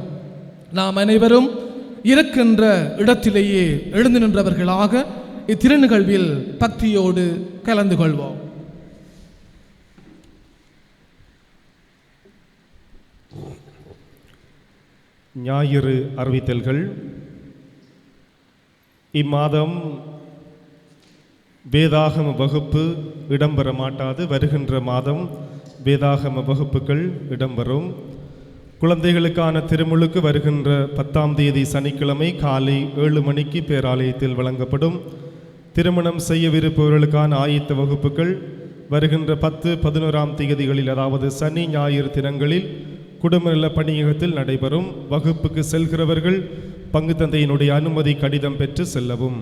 நாம் அனைவரும் இருக்கின்ற இடத்திலேயே எழுந்து நின்றவர்களாக இத்திருநிகழ்வில் பக்தியோடு கலந்து கொள்வோம். ஞாயிறு அறிவித்தல்கள். இம்மாதம் வேதாகம வகுப்பு இடம்பெற மாட்டாது. வருகின்ற மாதம் வேதாகம வகுப்புகள் இடம்பெறும். குழந்தைகளுக்கான திருமுழுக்கு வருகின்ற 10ஆம் தேதி சனிக்கிழமை காலை 7 மணிக்கு பேராலயத்தில் வழங்கப்படும். திருமணம் செய்யவிருப்பவர்களுக்கான ஆயத்த வகுப்புகள் வருகின்ற 10, 11ஆம் தேதிகளில், அதாவது சனி ஞாயிறு தினங்களில் குடும்ப நல பணியகத்தில் நடைபெறும். வகுப்புக்கு செல்கிறவர்கள் பங்கு தந்தையினுடைய அனுமதி கடிதம் பெற்று செல்லவும்.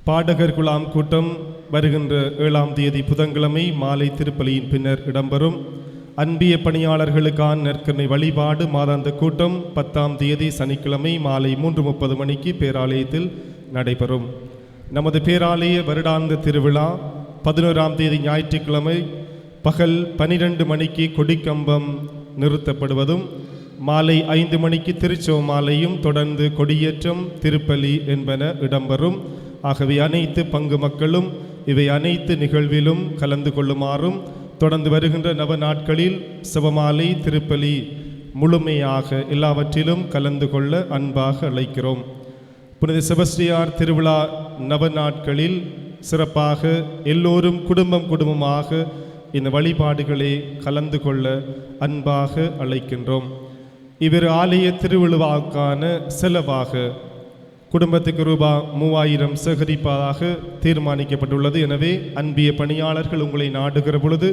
பாடகர் குழாம் கூட்டம் வருகின்ற 7ஆம் தேதி புதன்கிழமை மாலை திருப்பலியின் பின்னர் இடம்பெறும். அன்பிய பணியாளர்களுக்கான நற்கருணை வழிபாடு மாதாந்த கூட்டம் 10ஆம் தேதி சனிக்கிழமை மாலை 3:30 மணிக்கு பேராலயத்தில் நடைபெறும். நமது பேராலய வருடாந்த திருவிழா 11ஆம் தேதி ஞாயிற்றுக்கிழமை பகல் 12 மணிக்கு கொடிக்கம்பம் நிறுத்தப்படுவதும், மாலை 5 மணிக்கு திருச்சோமாலையும் தொடர்ந்து கொடியேற்றம் திருப்பலி என்பன இடம்பெறும். ஆகவே அனைத்து பங்கு மக்களும் இவை அனைத்து நிகழ்விலும் கலந்து கொள்ளுமாறும், தொடர்ந்து வருகின்ற நவ நாட்களில் சிவமாலை திருப்பலி முழுமையாக எல்லாவற்றிலும் கலந்து கொள்ள அன்பாக அழைக்கிறோம். புனித செபஸ்டியார் திருவிழா நவ நாட்களில் சிறப்பாக எல்லோரும் குடும்பமாக இந்த வழிபாடுகளை கலந்து கொள்ள அன்பாக அழைக்கின்றோம். இவர் ஆலய திருவிழாவுக்கான செலவாக குடும்பத்துக்கு ரூபாய் 3000 சேகரிப்பதாக தீர்மானிக்கப்பட்டுள்ளது. எனவே அன்பிய பணியாளர்கள் உங்களை நாடுகிற பொழுது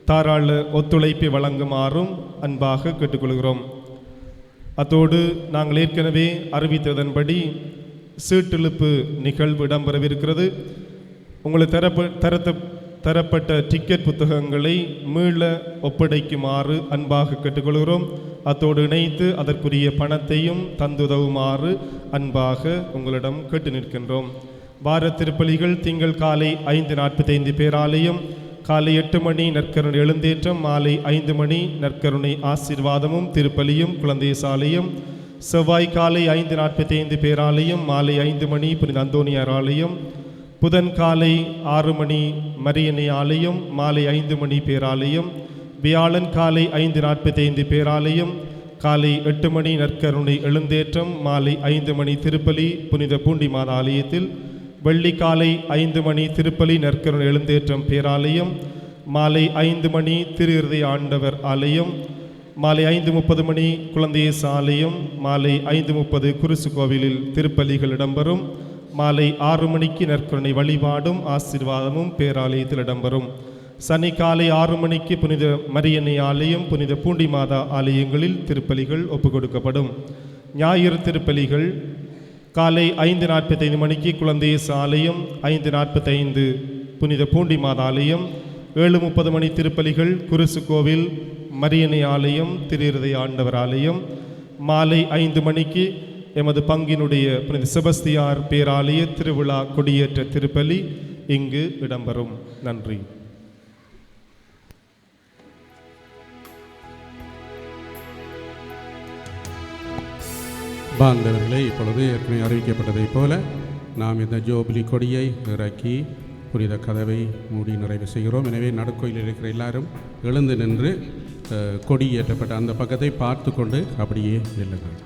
தாராள ஒத்துழைப்பை வழங்குமாறும் அன்பாக கேட்டுக்கொள்கிறோம். அத்தோடு நாங்கள் ஏற்கனவே அறிவித்ததன்படி சீட்டெழுப்பு நிகழ்வு இடம்பெறவிருக்கிறது. உங்களுக்கு தரப்பட்ட டிக்கெட் புத்தகங்களை மீள ஒப்படைக்குமாறு அன்பாக கேட்டுக்கொள்கிறோம். அத்தோடு இணைத்து அதற்குரிய பணத்தையும் தந்துதவுமாறு அன்பாக உங்களிடம் கேட்டு நிற்கின்றோம். வார திருப்பலிகள் திங்கள் காலை 5:45 பேராலயம், காலை 8 மணி நற்கருணை எழுந்தேற்றம், மாலை 5 மணி நற்கருணை ஆசீர்வாதமும் திருப்பலியும் குழந்தை சாலையும், செவ்வாய் காலை 5:45 பேராலயம், மாலை 5 மணி புனித அந்தோனியார் ஆலயம், புதன் காலை 6 மணி மரியன்னை ஆலயம், மாலை 5 மணி பேராலயம், வியாழன் காலை 5:45 பேராலயம், காலை 8 மணி நற்கருணை எழுந்தேற்றம், மாலை 5 மணி திருப்பலி புனித பூண்டிமாத ஆலயத்தில், வெள்ளி காலை 5 மணி திருப்பலி நற்கருணை எழுந்தேற்றம் பேராலயம், மாலை 5 மணி திரு இருதய ஆண்டவர் ஆலயம், மாலை 5:30 மணி குழந்தையேசு ஆலயம், மாலை 5:30 குருசு கோவிலில் திருப்பலிகள் இடம்பெறும். மாலை 6 மணிக்கு நற்கருணை வழிபாடும் ஆசீர்வாதமும் பேராலயத்தில் இடம்பெறும். சனி காலை 6 மணிக்கு புனித மரியன்னை ஆலயம், புனித பூண்டிமாதா ஆலயங்களில் திருப்பலிகள் ஒப்புக்கொடுக்கப்படும். ஞாயிறு திருப்பலிகள் காலை 5:45 மணிக்கு குழந்தையேசு ஆலயம், 5:45 புனித பூண்டிமாதா ஆலயம், 7:30 மணி திருப்பலிகள் குருசு கோவில் மரியன்னை ஆலயம், திரு இருதய ஆண்டவர் ஆலயம். மாலை 5 மணிக்கு எமது பங்கினுடைய புனித செபஸ்தியார் பேராலய திருவிழா கொடியேற்ற திருப்பலி இங்கு இடம்பெறும். நன்றி. பாந்தவர்களே, இப்பொழுது ஏற்கனவே அறிவிக்கப்பட்டதைப் போல நாம் இந்த ஜோபிலி கொடியை இறக்கி புனித கதவை மூடி நிறைவு செய்கிறோம். எனவே நடுக்கோயிலில் இருக்கிற எல்லாரும் எழுந்து நின்று கொடி ஏற்றப்பட்ட அந்த பக்கத்தை பார்த்து கொண்டு அப்படியே நில்லுங்கள்.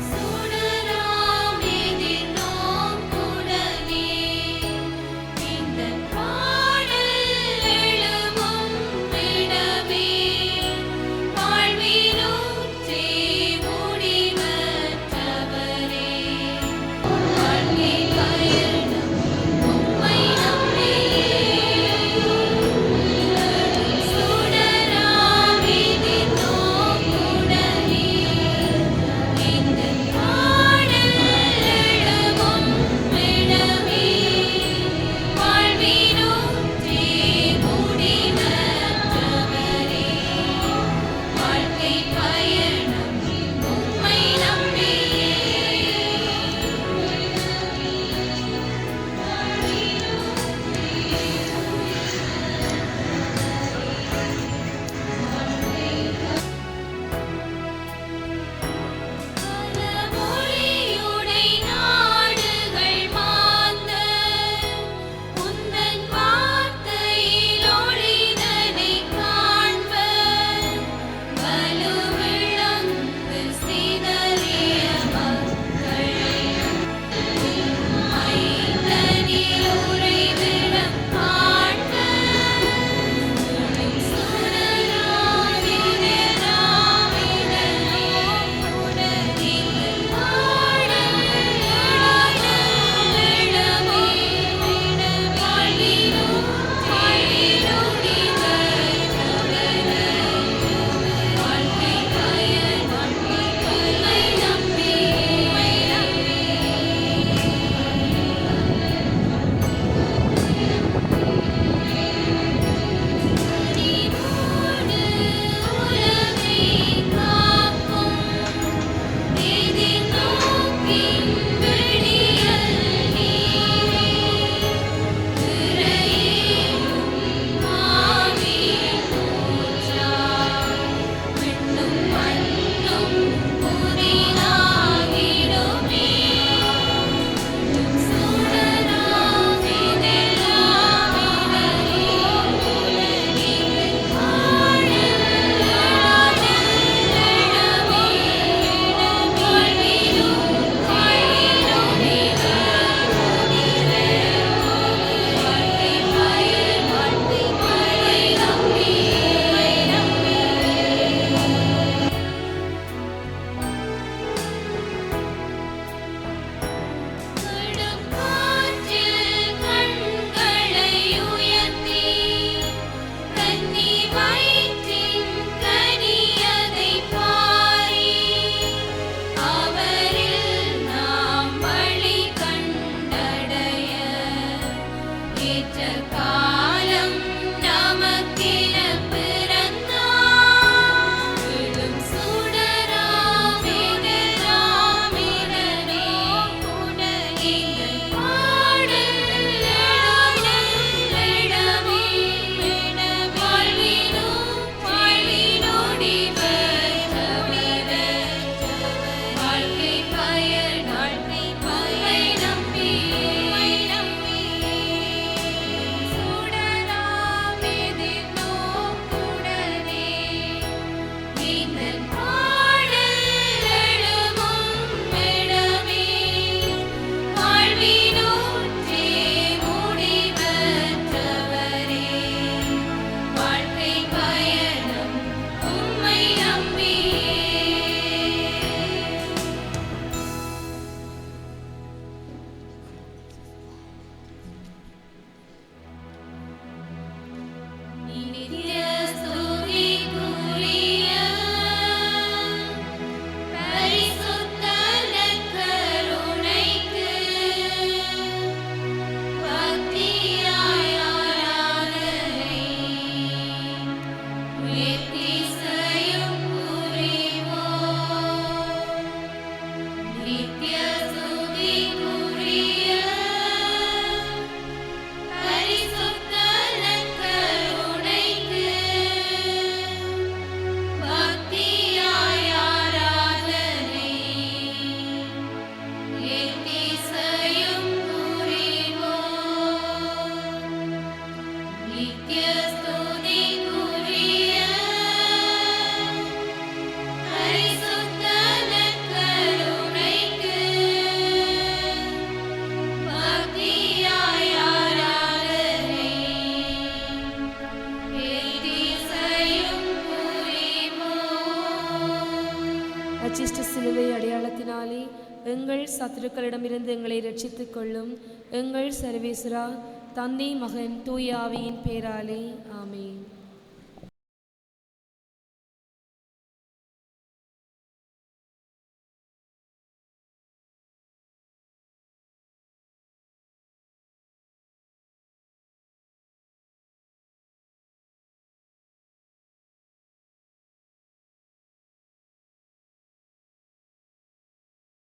சுடராம் எதிர் நோக்கி அச்சிஷ்ட சிலுவை அடையாளத்தினாலே எங்கள் சத்துருக்களிடமிருந்து எங்களை ரட்சித்துக் கொள்ளும். எங்கள் சர்வேஸ்வரா, தந்தை, மகன், தூய ஆவியின் பேராலே ஆமென்.